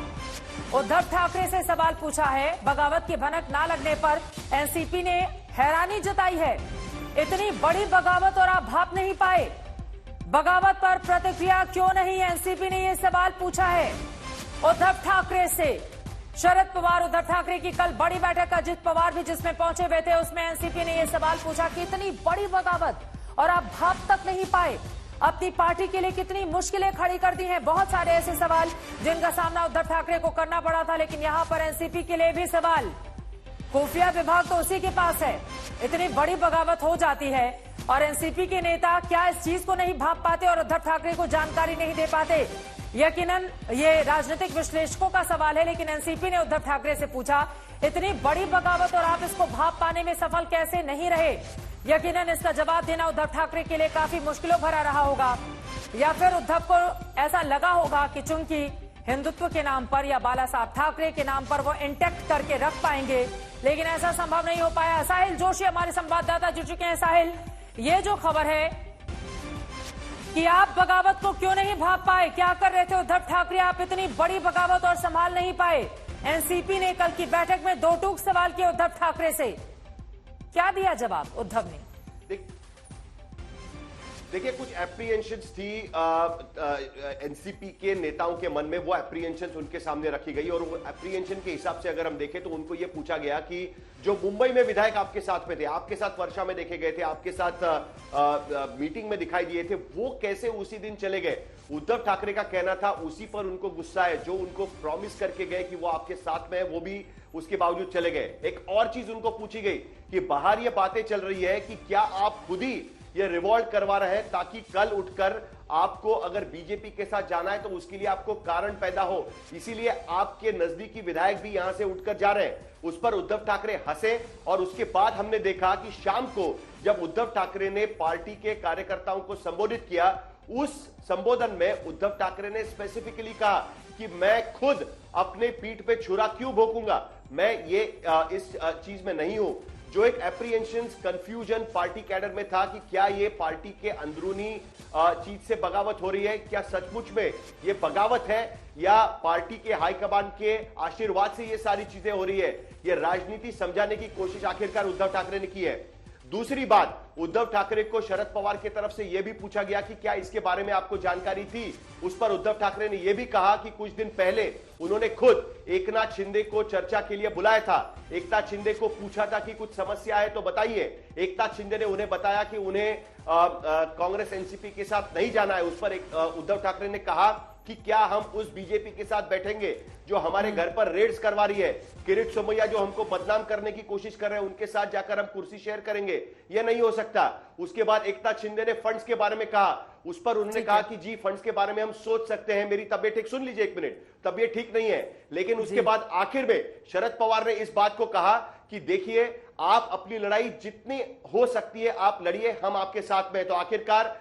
उद्धव ठाकरे से सवाल पूछा है। बगावत की भनक ना लगने पर एनसीपी ने हैरानी जताई है। इतनी बड़ी बगावत और आप भांप नहीं पाए, बगावत पर प्रतिक्रिया क्यों नहीं? एनसीपी ने यह सवाल पूछा है उद्धव ठाकरे से। शरद पवार उद्धव ठाकरे की कल बड़ी बैठक, अजित पवार भी जिसमें पहुंचे हुए थे, उसमें एनसीपी ने यह सवाल पूछा कि इतनी बड़ी बगावत और आप भांप तक नहीं पाए, अपनी पार्टी के लिए कितनी मुश्किलें खड़ी कर दी हैं। बहुत सारे ऐसे सवाल जिनका सामना उद्धव ठाकरे को करना पड़ा था, लेकिन यहां पर एनसीपी के लिए भी सवाल। खुफिया विभाग तो उसी के पास है। इतनी बड़ी बगावत हो जाती है और एनसीपी के नेता क्या इस चीज को नहीं भांप पाते और उद्धव ठाकरे को जानकारी नहीं दे पाते? यकीनन ये राजनीतिक विश्लेषकों का सवाल है, लेकिन एनसीपी ने उद्धव ठाकरे से पूछा, इतनी बड़ी बगावत और आप इसको भांप पाने में सफल कैसे नहीं रहे? यकीनन इसका जवाब देना उद्धव ठाकरे के लिए काफी मुश्किलों भरा रहा होगा, या फिर उद्धव को ऐसा लगा होगा कि चूंकि हिंदुत्व के नाम पर या बाला साहब ठाकरे के नाम पर वो इंटैक्ट करके रख पाएंगे, लेकिन ऐसा संभव नहीं हो पाया। साहिल जोशी हमारे संवाददाता जुड़ चुके हैं। साहिल, ये जो खबर है कि आप बगावत को क्यों नहीं भांप पाए, क्या कर रहे थे उद्धव ठाकरे? आप इतनी बड़ी बगावत और संभाल नहीं पाए। एनसीपी ने कल की बैठक में 2 टूक सवाल किए उद्धव ठाकरे से, क्या दिया जवाब उद्धव ने? देखिए, कुछ एप्रीहेंशंस थी एनसीपी के नेताओं के मन में, वो एप्रीहेंशंस उनके सामने रखी गई और वो एप्रीहेंशन के हिसाब से अगर हम देखें तो उनको ये पूछा गया कि जो मुंबई में विधायक आपके साथ में थे, आपके साथ वर्षा में देखे गए थे, आपके साथ मीटिंग में दिखाई दिए थे, वो कैसे उसी दिन चले गए। उद्धव ठाकरे का कहना था उसी पर उनको गुस्सा है, जो उनको प्रॉमिस करके गए कि वो आपके साथ में है, वो भी उसके बावजूद चले गए। एक और चीज उनको पूछी गई कि बाहर ये बातें चल रही है कि क्या आप खुद ही ये रिवॉल्ट करवा रहे हैं ताकि कल उठकर आपको अगर बीजेपी के साथ जाना है तो उसके लिए आपको कारण पैदा हो, इसीलिए आपके नजदीकी विधायक भी यहां से उठकर जा रहे हैं। उस पर उद्धव ठाकरे हंसे और उसके बाद हमने देखा कि शाम को जब उद्धव ठाकरे ने पार्टी के कार्यकर्ताओं को संबोधित किया, उस संबोधन में उद्धव ठाकरे ने स्पेसिफिकली कहा कि मैं खुद अपने पीठ पे छुरा क्यों भोंकूंगा, मैं ये इस चीज में नहीं हूं। जो एक एप्रीहेंशंस, कंफ्यूजन पार्टी कैडर में था कि क्या ये पार्टी के अंदरूनी चीज से बगावत हो रही है, क्या सचमुच में ये बगावत है या पार्टी के हाईकमान के आशीर्वाद से ये सारी चीजें हो रही है, ये राजनीति समझाने की कोशिश आखिरकार उद्धव ठाकरे ने की है। दूसरी बात, उद्धव ठाकरे को शरद पवार की तरफ से यह भी पूछा गया कि क्या इसके बारे में आपको जानकारी थी। उस पर उद्धव ठाकरे ने यह भी कहा कि कुछ दिन पहले उन्होंने खुद एकनाथ शिंदे को चर्चा के लिए बुलाया था। एकनाथ शिंदे को पूछा था कि कुछ समस्या है तो बताइए। एकनाथ शिंदे ने उन्हें बताया कि उन्हें कांग्रेस एनसीपी के साथ नहीं जाना है। उस पर उद्धव ठाकरे ने कहा कि क्या हम उस बीजेपी के साथ बैठेंगे जो हमारे घर पर रेड्स करवा रही है, किरीट सोमैया जो हमको बदनाम करने की कोशिश कर रहे हैं, उनके साथ जाकर हम कुर्सी शेयर करेंगे, यह नहीं हो सकता। उसके बाद एकनाथ शिंदे ने फंड्स के बारे में कहा। उस पर उन्होंने कहा कि जी फंड्स के बारे में हम सोच सकते हैं, मेरी तबीयत ठीक, सुन लीजिए एक मिनट, तबीयत ठीक नहीं है। लेकिन उसके बाद आखिर में शरद पवार ने इस बात को कहा कि देखिए आप अपनी लड़ाई जितनी हो सकती है आप लड़िए, हम आपके साथ में। तो आखिरकार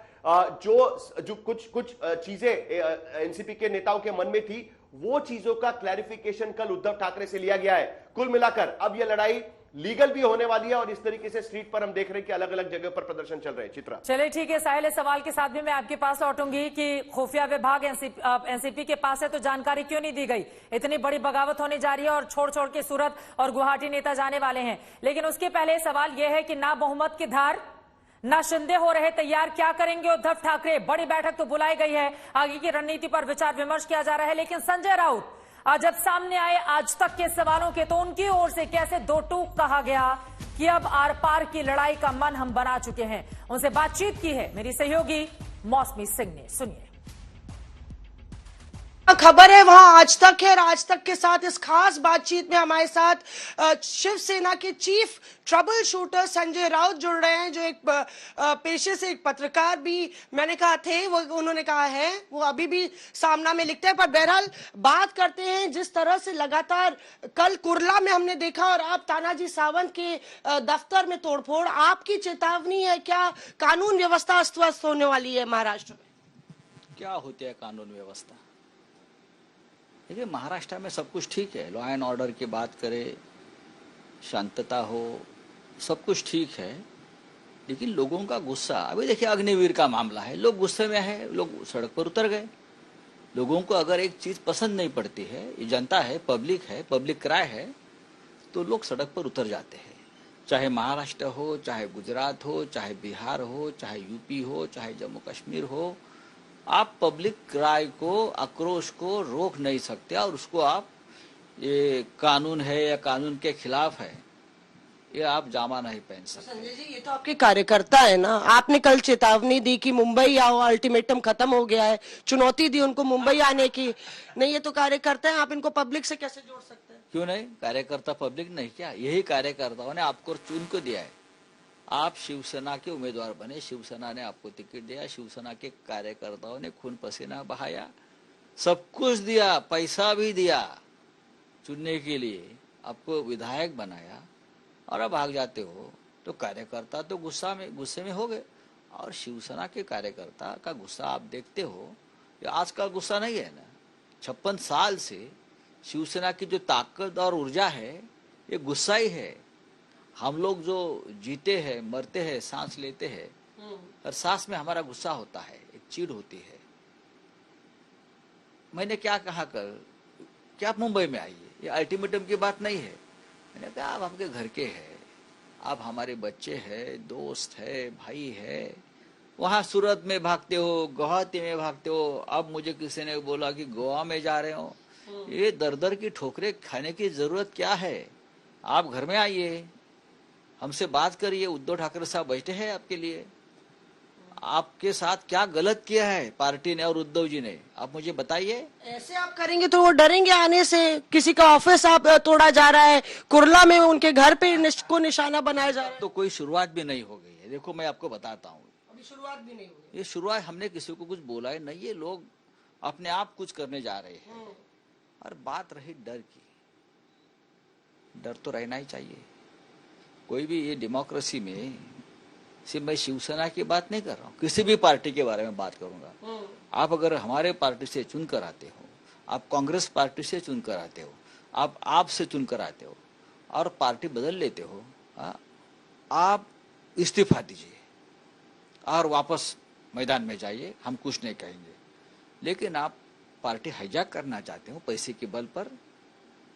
जो कुछ चीजें एनसीपी के नेताओं के मन में थी, वो चीजों का क्लैरिफिकेशन कल उद्धव ठाकरे से लिया गया है। कुल मिलाकर अब यह लड़ाई लीगल भी होने वाली है और इस तरीके से स्ट्रीट पर हम देख रहे हैं कि अलग अलग जगह पर प्रदर्शन चल रहे हैं। चित्रा, चलिए ठीक है साहिल, इस सवाल के साथ भी मैं आपके पास लौटूंगी कि खुफिया विभाग एनसीपी के पास है तो जानकारी क्यों नहीं दी गई। इतनी बड़ी बगावत होने जा रही है और छोड़ छोड़ के सूरत और गुवाहाटी नेता जाने वाले हैं। लेकिन उसके पहले सवाल यह है कि ना बहुमत की धार ना शिंदे हो रहे तैयार, क्या करेंगे उद्धव ठाकरे। बड़ी बैठक तो बुलाई गई है, आगे की रणनीति पर विचार विमर्श किया जा रहा है। लेकिन संजय राउत जब सामने आए आज तक के सवालों के, तो उनकी ओर से कैसे दो टूक कहा गया कि अब आर पार की लड़ाई का मन हम बना चुके हैं। उनसे बातचीत की है मेरी सहयोगी मौसमी सिंह ने, सुनिए। खबर है वहां आज तक है और आज तक के साथ इस खास बातचीत में हमारे साथ शिवसेना के chief trouble shooter Sanjay Raut जुड़ रहे हैं, जो एक पेशे से एक पत्रकार भी मैंने कहा थे, वो उन्होंने कहा है वो अभी भी सामना में लिखते हैं। पर बहरहाल बात करते हैं जिस तरह से लगातार कल कुर्ला में हमने देखा और अब तानाजी सावंत के दफ्तर में तोड़फोड़, आपकी चेतावनी है क्या कानून व्यवस्था अस्त व्यस्त होने वाली है महाराष्ट्र में? क्या होती है कानून व्यवस्था? देखिए महाराष्ट्र में सब कुछ ठीक है, लॉ एंड ऑर्डर की बात करें, शांतता हो, सब कुछ ठीक है। लेकिन लोगों का गुस्सा, अभी देखिए अग्निवीर का मामला है, लोग गुस्से में है, लोग सड़क पर उतर गए। लोगों को अगर एक चीज पसंद नहीं पड़ती है, ये जनता है, पब्लिक राय है, तो लोग सड़क पर उतर जाते हैं। चाहे महाराष्ट्र हो, चाहे गुजरात हो, चाहे बिहार हो, चाहे यूपी हो, चाहे जम्मू कश्मीर हो, आप पब्लिक राय को, आक्रोश को रोक नहीं सकते और उसको आप ये कानून है या कानून के खिलाफ है, ये आप जामा नहीं पहन सकते। संजय जी, ये तो आपके कार्यकर्ता है ना, आपने कल चेतावनी दी कि मुंबई आओ, अल्टीमेटम खत्म हो गया है, चुनौती दी उनको मुंबई आने की। नहीं, ये तो कार्यकर्ता है, आप इनको पब्लिक से कैसे जोड़ सकते हैं? क्यों नहीं, कार्यकर्ता पब्लिक नहीं क्या? यही कार्यकर्ताओं ने आपको चुन को दिया है। आप शिवसेना के उम्मीदवार बने, शिवसेना ने आपको टिकट दिया, शिवसेना के कार्यकर्ताओं ने खून पसीना बहाया, सब कुछ दिया, पैसा भी दिया चुनने के लिए, आपको विधायक बनाया और अब भाग जाते हो। तो कार्यकर्ता तो गुस्से में हो गए। और शिवसेना के कार्यकर्ता का गुस्सा आप देखते हो, ये आज का गुस्सा नहीं है ना, 56 साल से शिवसेना की जो ताकत और ऊर्जा है ये गुस्सा ही है। हम लोग जो जीते हैं, मरते हैं, सांस लेते हैं, हर सांस में हमारा गुस्सा होता है, एक चीड़ होती है। मैंने क्या कहा कल कि आप मुंबई में आइए, ये अल्टीमेटम की बात नहीं है। मैंने कहा आप आपके घर के हैं, आप हमारे बच्चे हैं, दोस्त है, भाई है, वहां सूरत में भागते हो, गुवाहाटी में भागते हो। अब मुझे किसी ने बोला कि गोवा में जा रहे हो। ये दर दर की ठोकरें खाने की जरूरत क्या है? आप घर में आइए, हमसे बात करिए। उद्धव ठाकरे साहब बैठे हैं आपके लिए। आपके साथ क्या गलत किया है पार्टी ने और उद्धव जी ने, आप मुझे बताइए। ऐसे आप करेंगे तो वो डरेंगे आने से। किसी का ऑफिस आप तोड़ा जा रहा है, कुर्ला में उनके घर पे को निशाना बनाया जा रहा है। तो कोई शुरुआत भी नहीं हो गई है। देखो मैं आपको बताता हूँ, अभी शुरुआत भी नहीं हुई। ये शुरुआत हमने किसी को कुछ बोला है नहीं। ये लोग अपने आप कुछ करने जा रहे हैं। और बात रही डर की, डर तो रहना ही चाहिए। कोई भी ये डेमोक्रेसी में, सिर्फ मैं शिवसेना की बात नहीं कर रहा हूँ, किसी भी पार्टी के बारे में बात करूंगा। आप अगर हमारे पार्टी से चुनकर आते हो, आप कांग्रेस पार्टी से चुनकर आते हो, आप से चुनकर आते हो और पार्टी बदल लेते हो, आप इस्तीफा दीजिए और वापस मैदान में जाइए, हम कुछ नहीं कहेंगे। लेकिन आप पार्टी हाईजैक करना चाहते हो पैसे के बल पर,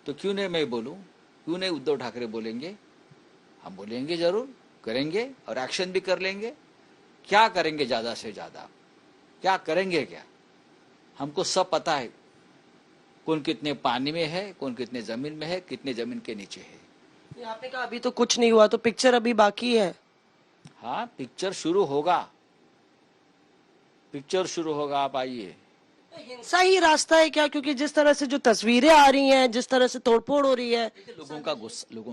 तो क्यों नहीं मैं बोलूं, क्यों नहीं उद्धव ठाकरे बोलेंगे? हम बोलेंगे, जरूर करेंगे और एक्शन भी कर लेंगे। क्या करेंगे? ज्यादा से ज्यादा क्या करेंगे? क्या हमको सब पता है, कौन कितने पानी में है, कौन कितने जमीन में है, कितने जमीन के नीचे है। आपने कहा अभी तो कुछ नहीं हुआ, तो पिक्चर अभी बाकी है। हाँ, पिक्चर शुरू होगा, पिक्चर शुरू होगा। आप आइए। हिंसा ही रास्ता है क्या? क्योंकि जिस तरह से जो तस्वीरें आ रही हैं, जिस तरह से तोड़फोड़ हो रही है, लोगों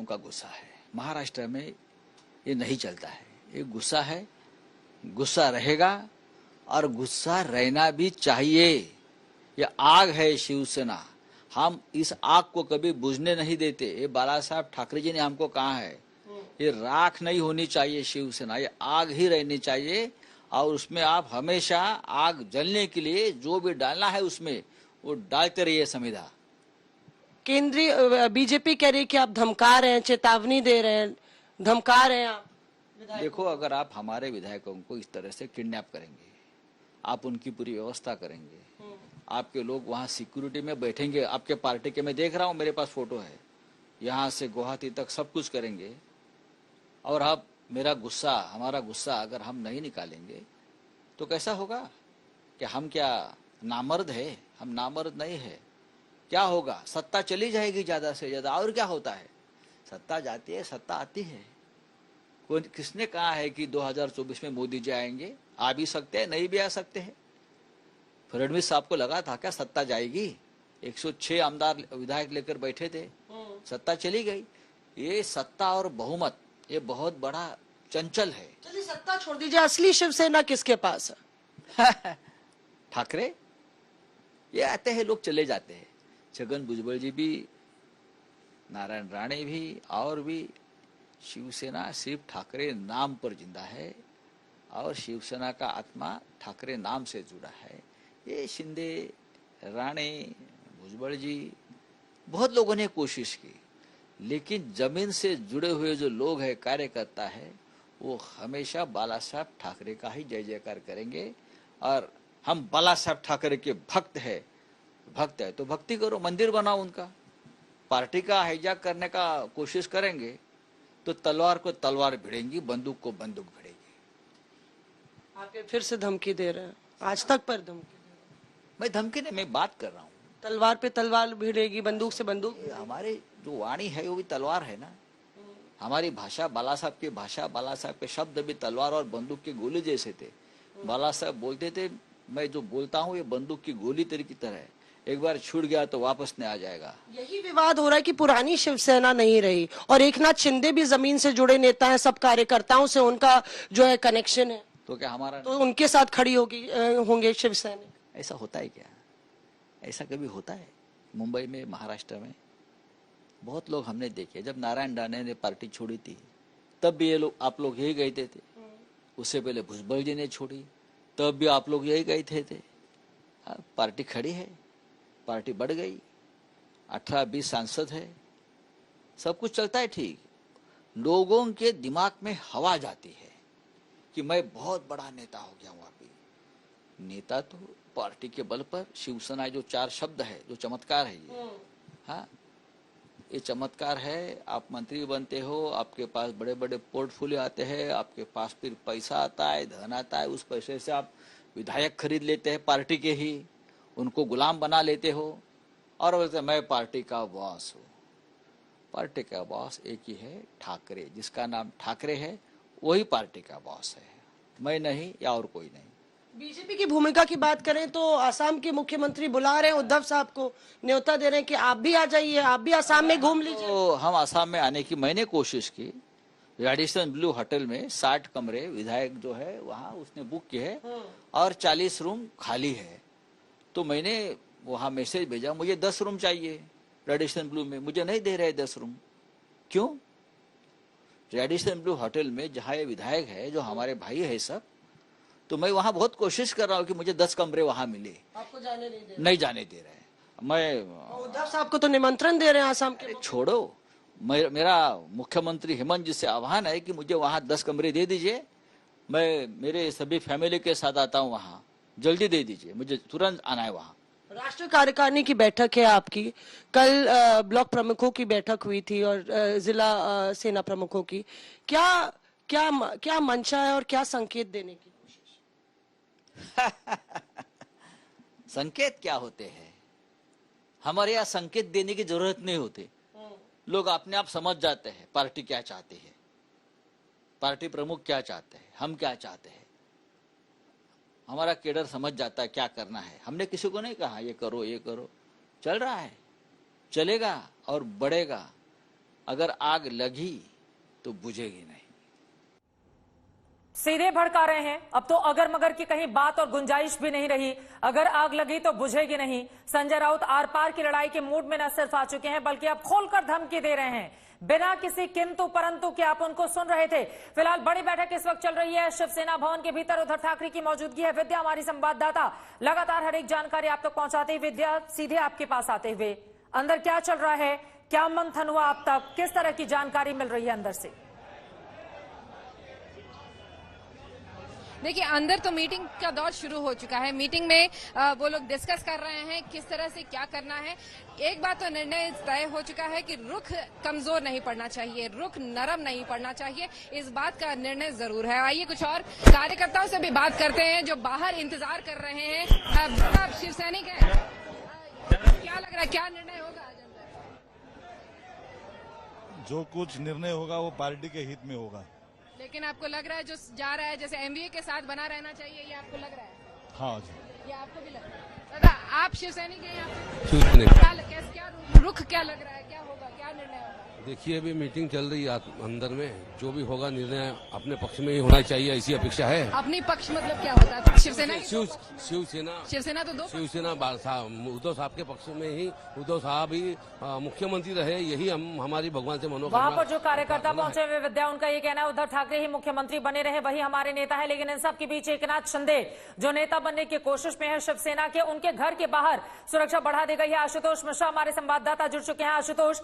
का गुस्सा है। महाराष्ट्र में ये नहीं चलता है, ये गुस्सा है, गुस्सा रहेगा और गुस्सा रहना भी चाहिए। ये आग है शिवसेना, हम इस आग को कभी बुझने नहीं देते। ये बाला साहब ठाकरे जी ने हमको कहा है, ये राख नहीं होनी चाहिए शिवसेना, ये आग ही रहनी चाहिए। और उसमें आप हमेशा आग जलने के लिए जो भी डालना है उसमें वो डालते रहिए संविदा। केंद्रीय बीजेपी कह रही है कि आप धमका रहे हैं, चेतावनी दे रहे हैं, धमका रहे हैं आप। देखो, अगर आप हमारे विधायकों को इस तरह से किडनैप करेंगे, आप उनकी पूरी व्यवस्था करेंगे, आपके लोग वहाँ सिक्योरिटी में बैठेंगे, आपके पार्टी के, मैं देख रहा हूँ, मेरे पास फोटो है, यहाँ से गुवाहाटी तक सब कुछ करेंगे, और आप हमारा गुस्सा अगर हम नहीं निकालेंगे तो कैसा होगा? कि हम क्या नामर्द है? हम नामर्द नहीं है। क्या होगा? सत्ता चली जाएगी ज्यादा से ज्यादा। और क्या होता है? सत्ता जाती है, सत्ता आती है। किसने कहा है कि 2024 में मोदी जी आएंगे? आ भी सकते हैं, नहीं भी आ सकते हैं। फडणवीस साहब को लगा था क्या सत्ता जाएगी? 106 आमदार विधायक लेकर बैठे थे, सत्ता चली गई। ये सत्ता और बहुमत ये बहुत बड़ा चंचल है। चलिए सत्ता छोड़ दीजिए, असली शिवसेना किसके पास है? ठाकरे। ये आते हैं, लोग चले जाते हैं। छगन भुजबल जी भी, नारायण राणे भी, और भी। शिवसेना सिर्फ ठाकरे नाम पर जिंदा है और शिवसेना का आत्मा ठाकरे नाम से जुड़ा है। ये शिंदे, राणे, भुजबल जी, बहुत लोगों ने कोशिश की, लेकिन जमीन से जुड़े हुए जो लोग हैं, कार्यकर्ता है, वो हमेशा बाला साहब ठाकरे का ही जय जयकार करेंगे। और हम बाला साहब ठाकरे के भक्त है तो भक्ति करो, मंदिर बनाओ उनका। पार्टी का हाईजैक करने का कोशिश करेंगे तो तलवार को तलवार भिड़ेंगी, बंदूक को बंदूक भिड़ेगी। आप फिर से धमकी दे रहे हैं, आज तक पर धमकी दे रहे हैं। मैं धमकी नहीं, मैं बात कर रहा हूँ। तलवार पे तलवार भिड़ेगी, बंदूक से बंदूक। हमारे जो वाणी है वो भी तलवार है ना। हमारी भाषा, बाला साहब की भाषा, बाला साहब के शब्द भी तलवार और बंदूक के गोले जैसे थे। बाला साहब बोलते थे, मैं जो बोलता हूँ ये बंदूक की गोली तेरी की तरह है, एक बार छूट गया तो वापस नहीं आ जाएगा। यही विवाद हो रहा है कि पुरानी शिवसेना नहीं रही, और एकनाथ शिंदे भी जमीन से जुड़े नेता हैं, सब कार्यकर्ताओं से उनका जो है कनेक्शन है, तो क्या हमारा, तो उनके साथ खड़ी होंगे शिवसेना? ऐसा होता है क्या? ऐसा कभी होता है? मुंबई में, महाराष्ट्र में बहुत लोग हमने देखे, जब नारायण राणे ने पार्टी छोड़ी थी तब भी ये लोग, आप लोग यही गए थे। उससे पहले भुजबल जी ने छोड़ी तब भी आप लोग यही गए थे। पार्टी खड़ी है, पार्टी बढ़ गई, 18-20 सांसद है, सब कुछ चलता है ठीक। लोगों के दिमाग में हवा जाती है कि मैं बहुत बड़ा नेता हो गया हूँ। अभी नेता तो पार्टी के बल पर, शिवसेना जो 4 शब्द है, जो चमत्कार है ये। हाँ, ये चमत्कार है। आप मंत्री बनते हो, आपके पास बड़े बड़े पोर्टफोलियो आते हैं, आपके पास फिर पैसा आता है, धन आता है, उस पैसे से आप विधायक खरीद लेते हैं पार्टी के ही, उनको गुलाम बना लेते हो और बोलते मैं पार्टी का बॉस हूँ। पार्टी का बॉस एक ही है, ठाकरे। जिसका नाम ठाकरे है वही पार्टी का बॉस है, मैं नहीं या और कोई नहीं। बीजेपी की भूमिका की बात करें तो असम के मुख्यमंत्री बुला रहे हैं उद्धव साहब को, न्योता दे रहे हैं कि आप भी आ जाइए, आप भी असम में घूम लीजिए। तो हम असम में आने की मैंने कोशिश की। रेडिसन ब्लू होटल में 60 कमरे विधायक जो है वहाँ उसने बुक किए हैं और 40 रूम खाली है। तो मैंने वहाँ मैसेज भेजा, मुझे 10 रूम चाहिए रेडिसन ब्लू में, मुझे नहीं दे रहे 10 रूम। क्यों? रेडिसन ब्लू होटल में जहाँ ये विधायक है, जो हमारे भाई है सब, तो मैं वहाँ बहुत कोशिश कर रहा हूँ कि मुझे 10 कमरे वहाँ मिले। आपको जाने नहीं जाने दे रहे। मैं उद्धव साहब को तो निमंत्रण दे रहे हैं असम के। छोड़ो, मेरा मुख्यमंत्री हेमंत जी से आह्वान है कि मुझे वहाँ 10 कमरे दे दीजिए, मैं मेरे सभी फैमिली के साथ आता हूँ वहाँ, जल्दी दे दीजिए, मुझे तुरंत आना है वहाँ। राष्ट्रीय कार्यकारिणी की बैठक है आपकी, कल ब्लॉक प्रमुखों की बैठक हुई थी और जिला सेना प्रमुखों की। क्या क्या क्या मंशा है और क्या संकेत देने की कोशिश? संकेत क्या होते हैं? हमारे यहाँ संकेत देने की जरूरत नहीं होती। लोग अपने आप समझ जाते हैं पार्टी क्या चाहती है, पार्टी प्रमुख क्या चाहते हैं, हम क्या चाहते हैं। हमारा केडर समझ जाता है क्या करना है। हमने किसी को नहीं कहा ये करो ये करो, चल रहा है, चलेगा और बढ़ेगा। अगर आग लगी तो बुझेगी नहीं। सीधे भड़का रहे हैं। अब तो अगर मगर की कहीं बात और गुंजाइश भी नहीं रही। अगर आग लगी तो बुझेगी नहीं। संजय राउत आर पार की लड़ाई के मूड में न सिर्फ आ चुके हैं बल्कि अब खोलकर धमकी दे रहे हैं, बिना किसी किंतु परंतु के। आप उनको सुन रहे थे। फिलहाल बड़ी बैठक इस वक्त चल रही है शिवसेना भवन के भीतर। उद्धव ठाकरे की मौजूदगी है। विद्या हमारी संवाददाता लगातार हर एक जानकारी आप तक पहुंचाते हुए, विद्या सीधे आपके पास आते हुए, अंदर क्या चल रहा है, क्या मंथन हुआ अब तक, किस तरह की जानकारी मिल रही है अंदर से? देखिए, अंदर तो मीटिंग का दौर शुरू हो चुका है। मीटिंग में वो लोग डिस्कस कर रहे हैं किस तरह से क्या करना है। एक बात तो निर्णय तय हो चुका है कि रुख कमजोर नहीं पड़ना चाहिए, रुख नरम नहीं पड़ना चाहिए, इस बात का निर्णय जरूर है। आइए कुछ और कार्यकर्ताओं से भी बात करते हैं जो बाहर इंतजार कर रहे हैं। आप शिव सैनिक हैं, क्या लग रहा है, क्या निर्णय होगा आज अंदर? जो कुछ निर्णय होगा वो पार्टी के हित में होगा। लेकिन आपको लग रहा है जो जा रहा है जैसे एमवीए के साथ बना रहना चाहिए, ये आपको लग रहा है? हाँ जी, ये आपको भी लग रहा है? दादा, आप शिव सैनिक हैं, क्या रुख क्या लग रहा है, क्या होगा, क्या निर्णय होगा? देखिए, अभी मीटिंग चल रही है अंदर में, जो भी होगा निर्णय अपने पक्ष में ही होना चाहिए, ऐसी अपेक्षा है। अपनी पक्ष मतलब क्या होता है? शिवसेना शिवसेना तो दो, शिवसेना उद्धव साहब के पक्ष में ही, उद्धव साहब ही मुख्यमंत्री रहे, यही हमारी भगवान से मनोकामना। वहां पर जो कार्यकर्ता पहुंचे हुए विद्या, उनका ये कहना है उद्धव ठाकरे ही मुख्यमंत्री बने रहे, वही हमारे नेता है। लेकिन इन सब के बीच एकनाथ शिंदे जो नेता बनने की कोशिश में है शिवसेना के, उनके घर के बाहर सुरक्षा बढ़ा दी गई है। आशुतोष मिश्रा हमारे संवाददाता जुड़ चुके हैं। आशुतोष,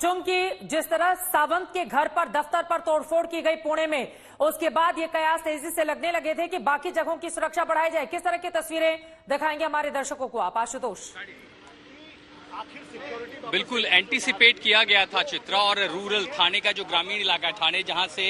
चूंकि जिस तरह सावंत के घर पर, दफ्तर पर तोड़फोड़ की गई पुणे में, उसके बाद ये कयास तेजी से लगने लगे थे कि बाकी जगहों की सुरक्षा बढ़ाई जाए। किस तरह की तस्वीरें दिखाएंगे हमारे दर्शकों को आप, आशुतोष? बिल्कुल एंटीसिपेट किया गया था चित्रा, और रूरल थाने का जो ग्रामीण इलाका थाने जहां से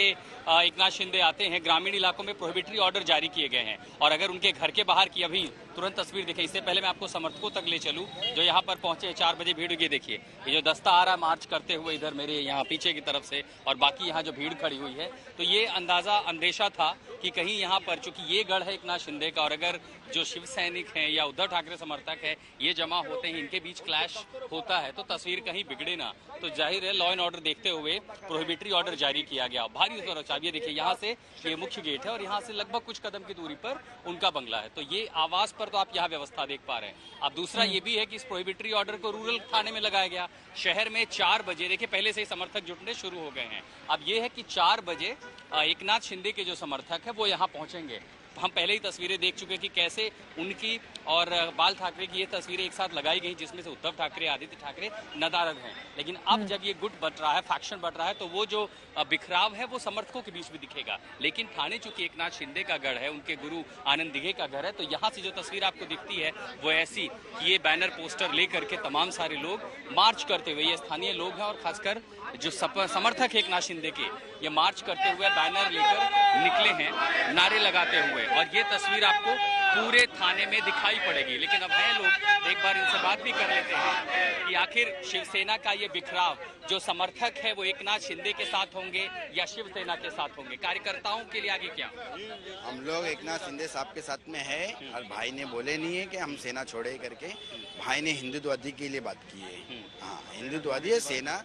एकनाथ शिंदे आते हैं, ग्रामीण इलाकों में प्रोहिबिटरी ऑर्डर जारी किए गए हैं। और अगर उनके घर के बाहर की अभी तुरंत तस्वीर देखें, इससे पहले मैं आपको समर्थकों तक ले चलूं जो यहाँ पर पहुंचे। 4 बजे भीड़, ये देखिए, ये जो दस्ता आ रहा मार्च करते हुए इधर मेरे यहाँ पीछे की तरफ से, और बाकी यहाँ जो भीड़ खड़ी हुई है, तो ये अंदेशा था कि कहीं यहाँ पर, चूंकि ये गढ़ है एकनाथ शिंदे का, और अगर जो शिव सैनिक हैं या उद्धव ठाकरे समर्थक है ये जमा होते हैं, इनके बीच क्लैश होता है, तो तस्वीर कहीं बिगड़े ना। तो जाहिर है लॉ एंड ऑर्डर देखते हुए प्रोहिबिटरी ऑर्डर जारी किया गया। भारी सुरक्षा, ये देखिए यहाँ से ये मुख्य गेट है और यहाँ से लगभग कुछ कदम की दूरी पर उनका बंगला है। तो ये आवास पर तो आप यहाँ व्यवस्था देख पा रहे हैं। अब दूसरा ये भी है कि इस प्रोहिबिटरी ऑर्डर को रूरल थाने में लगाया गया। शहर में 4 बजे, देखिए पहले से ही समर्थक जुटने शुरू हो गए हैं। अब ये है कि 4 बजे एकनाथ शिंदे के जो समर्थक है वो यहाँ पहुंचेंगे। हम पहले ही तस्वीरें देख चुके कि कैसे उनकी और बाल ठाकरे की ये तस्वीरें एक साथ लगाई गई, जिसमें से उद्धव ठाकरे, आदित्य ठाकरे नदारद हैं। लेकिन अब जब ये गुट बट रहा है, फैक्शन बट रहा है, तो वो जो बिखराव है वो समर्थकों के बीच में दिखेगा। लेकिन ठाणे चूंकि एकनाथ शिंदे का गढ़ है, उनके गुरु आनंद दिघे का घर है, तो यहाँ से जो तस्वीर आपको दिखती है वो ऐसी कि ये बैनर पोस्टर लेकर के तमाम सारे लोग मार्च करते हुए, ये स्थानीय लोग हैं और खासकर जो समर्थक है एकनाथ शिंदे के, ये मार्च करते हुए बैनर लेकर निकले हैं, नारे लगाते हुए। और ये तस्वीर आपको पूरे थाने में दिखाई पड़ेगी। लेकिन अब है लोग, एक बार इनसे बात भी कर लेते हैं कि आखिर शिवसेना का ये बिखराव, जो समर्थक है वो एकनाथ शिंदे के साथ होंगे या शिवसेना के साथ होंगे, कार्यकर्ताओं के लिए आगे क्या? हम लोग एकनाथ शिंदे साहब के साथ में है और भाई ने बोले नहीं है कि हम सेना छोड़े करके, भाई ने हिंदुत्ववादी के लिए बात की है। हाँ, हिंदुत्ववादी है सेना।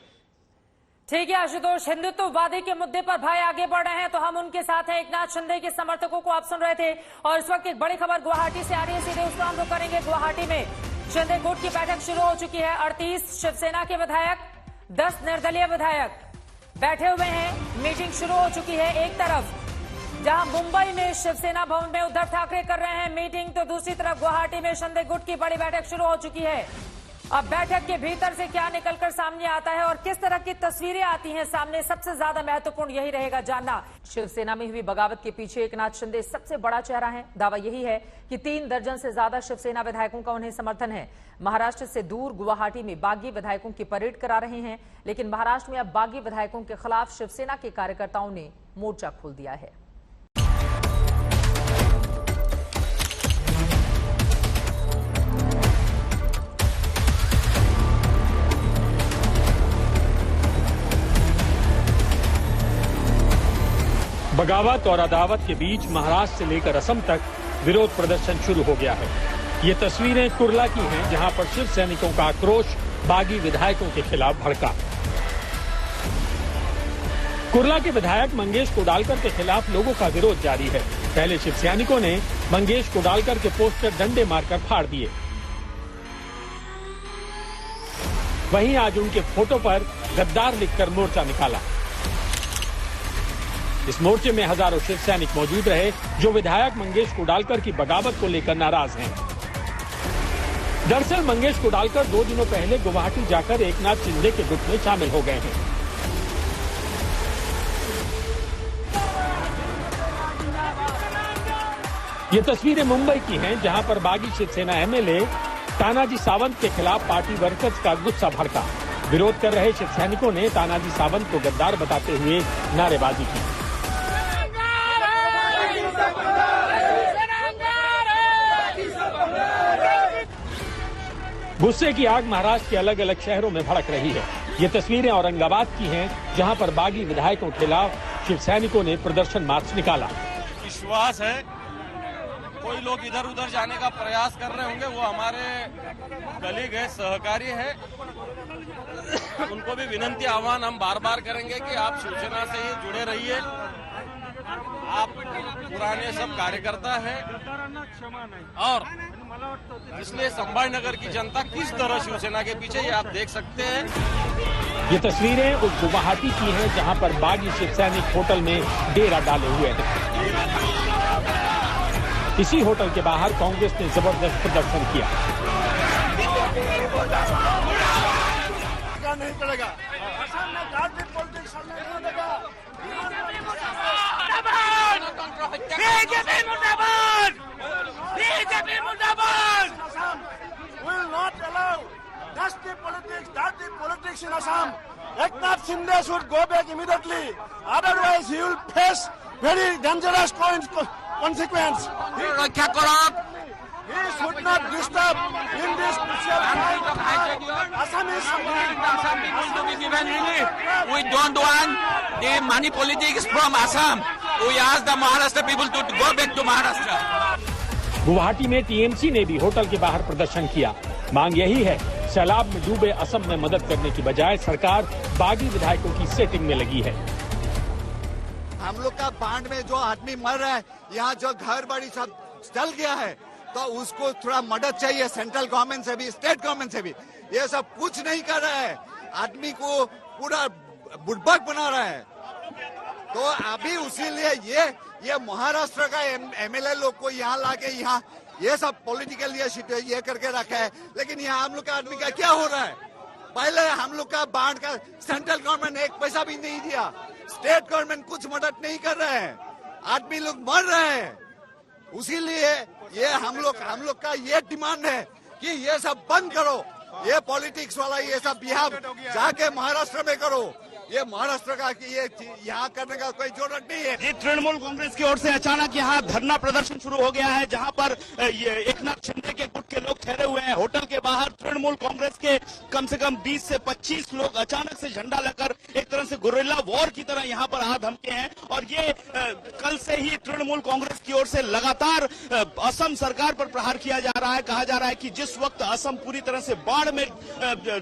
ठीक है आशुतोष, हिंदुत्ववादी के मुद्दे पर भाई आगे बढ़ रहे हैं तो हम उनके साथ हैं। एकनाथ शिंदे के समर्थकों को आप सुन रहे थे और इस वक्त एक बड़ी खबर गुवाहाटी से आ रही है, सीधे उस पर हम लोग करेंगे। गुवाहाटी में शिंदे गुट की बैठक शुरू हो चुकी है। 38 शिवसेना के विधायक, 10 निर्दलीय विधायक बैठे हुए हैं। मीटिंग शुरू हो चुकी है। एक तरफ जहां मुंबई में शिवसेना भवन में उद्धव ठाकरे कर रहे हैं मीटिंग, तो दूसरी तरफ गुवाहाटी में शिंदे गुट की बड़ी बैठक शुरू हो चुकी है। अब बैठक के भीतर से क्या निकलकर सामने आता है और किस तरह की तस्वीरें आती हैं सामने, सबसे ज्यादा महत्वपूर्ण यही रहेगा जानना। शिवसेना में हुई बगावत के पीछे एकनाथ शिंदे सबसे बड़ा चेहरा है। दावा यही है कि 3 दर्जन से ज्यादा शिवसेना विधायकों का उन्हें समर्थन है। महाराष्ट्र से दूर गुवाहाटी में बागी विधायकों की परेड करा रहे हैं, लेकिन महाराष्ट्र में अब बागी विधायकों के खिलाफ शिवसेना के कार्यकर्ताओं ने मोर्चा खोल दिया है। बगावत और अदावत के बीच महाराष्ट्र से लेकर असम तक विरोध प्रदर्शन शुरू हो गया है। ये तस्वीरें कुर्ला की हैं, जहां पर शिव सैनिकों का आक्रोश बागी विधायकों के खिलाफ भड़का। कुर्ला के विधायक मंगेश कोडालकर के खिलाफ लोगों का विरोध जारी है। पहले शिव सैनिकों ने मंगेश कोडालकर के पोस्टर डंडे मारकर फाड़ दिए, वहीं आज उनके फोटो पर गद्दार लिखकर मोर्चा निकाला। इस मोर्चे में हजारों शिव सैनिक मौजूद रहे, जो विधायक मंगेश कोडालकर की बगावत को लेकर नाराज हैं। दरअसल मंगेश कोडालकर 2 दिनों पहले गुवाहाटी जाकर एकनाथ शिंदे के गुट में शामिल हो गए हैं। ये तस्वीरें मुंबई की हैं, जहां पर बागी शिवसेना एमएलए तानाजी सावंत के खिलाफ पार्टी वर्कर्स का गुस्सा भड़का। विरोध कर रहे शिव सैनिकों ने तानाजी सावंत को गद्दार बताते हुए नारेबाजी की। गुस्से की आग महाराष्ट्र के अलग अलग शहरों में भड़क रही है। ये तस्वीरें औरंगाबाद की हैं, जहां पर बागी विधायकों के खिलाफ शिव सैनिकों ने प्रदर्शन मार्च निकाला। विश्वास है कोई लोग इधर उधर जाने का प्रयास कर रहे होंगे, वो हमारे कलीग है, सहकारी है, उनको भी विनंती आह्वान हम बार बार करेंगे कि आप शिवसेना से ही जुड़े रहिए। आप पुराने सब कार्यकर्ता हैं और इसलिए संभाजी नगर की जनता किस तरह शिवसेना के पीछे, ये आप देख सकते हैं। ये तस्वीरें उस गुवाहाटी की हैं, जहां पर बागी शिव सैनिक होटल में डेरा डाले हुए हैं। इसी होटल के बाहर कांग्रेस ने जबरदस्त प्रदर्शन किया। नहीं चलेगा, politics in Assam. Eknath Shinde should go back immediately. Otherwise, he will face very dangerous consequence. He should not disturb in this crucial time. Assam is We don't want the money politics from Assam. We ask the Maharashtra people to go back to Maharashtra. Guwahati में टीएमसी ने भी होटल के बाहर प्रदर्शन किया। मांग यही है, सैलाब में डूबे असम में मदद करने की बजाय सरकार बागी विधायकों की सेटिंग में लगी है। हम लोग का बाढ़ में जो आदमी मर रहा है, यहाँ जो घर बाड़ी सब जल गया है, तो उसको थोड़ा मदद चाहिए सेंट्रल गवर्नमेंट से भी, स्टेट गवर्नमेंट से भी। ये सब कुछ नहीं कर रहा है, आदमी को पूरा बुड़बक बना रहा है। तो अभी उसीलिए ये महाराष्ट्र का एमएलए लोग को यहाँ लाके यहाँ ये सब पॉलिटिकल ये करके रखा है, लेकिन यहाँ हम लोग का आदमी का क्या हो रहा है? पहले हम लोग का बाढ़ का सेंट्रल गवर्नमेंट एक पैसा भी नहीं दिया, स्टेट गवर्नमेंट कुछ मदद नहीं कर रहे हैं, आदमी लोग मर रहे हैं। उसीलिए ये हम लोग का ये डिमांड है कि ये सब बंद करो, ये पॉलिटिक्स वाला ये सब बिहार जाके महाराष्ट्र में करो। ये महाराष्ट्र का कि ये यहाँ करने का कोई जरूरत नहीं है। ये तृणमूल कांग्रेस की ओर से अचानक यहाँ धरना प्रदर्शन शुरू हो गया है, जहाँ पर एकनाथ शिंदे के गुट के लोग ठहरे हुए हैं। होटल के बाहर तृणमूल कांग्रेस के कम से कम 20 से 25 लोग अचानक से झंडा लेकर एक तरह से गुरिल्ला वॉर की तरह यहाँ पर आ धमके हैं। और ये कल से ही तृणमूल कांग्रेस की ओर से लगातार असम सरकार पर प्रहार किया जा रहा है। कहा जा रहा है कि जिस वक्त असम पूरी तरह से बाढ़ में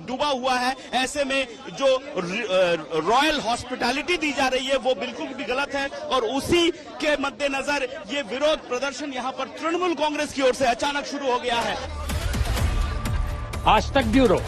डूबा हुआ है, ऐसे में जो रॉयल हॉस्पिटैलिटी दी जा रही है वो बिल्कुल भी गलत है। और उसी के मद्देनजर ये विरोध प्रदर्शन यहाँ पर तृणमूल कांग्रेस की ओर से अचानक शुरू हो गया है। आज तक ब्यूरो।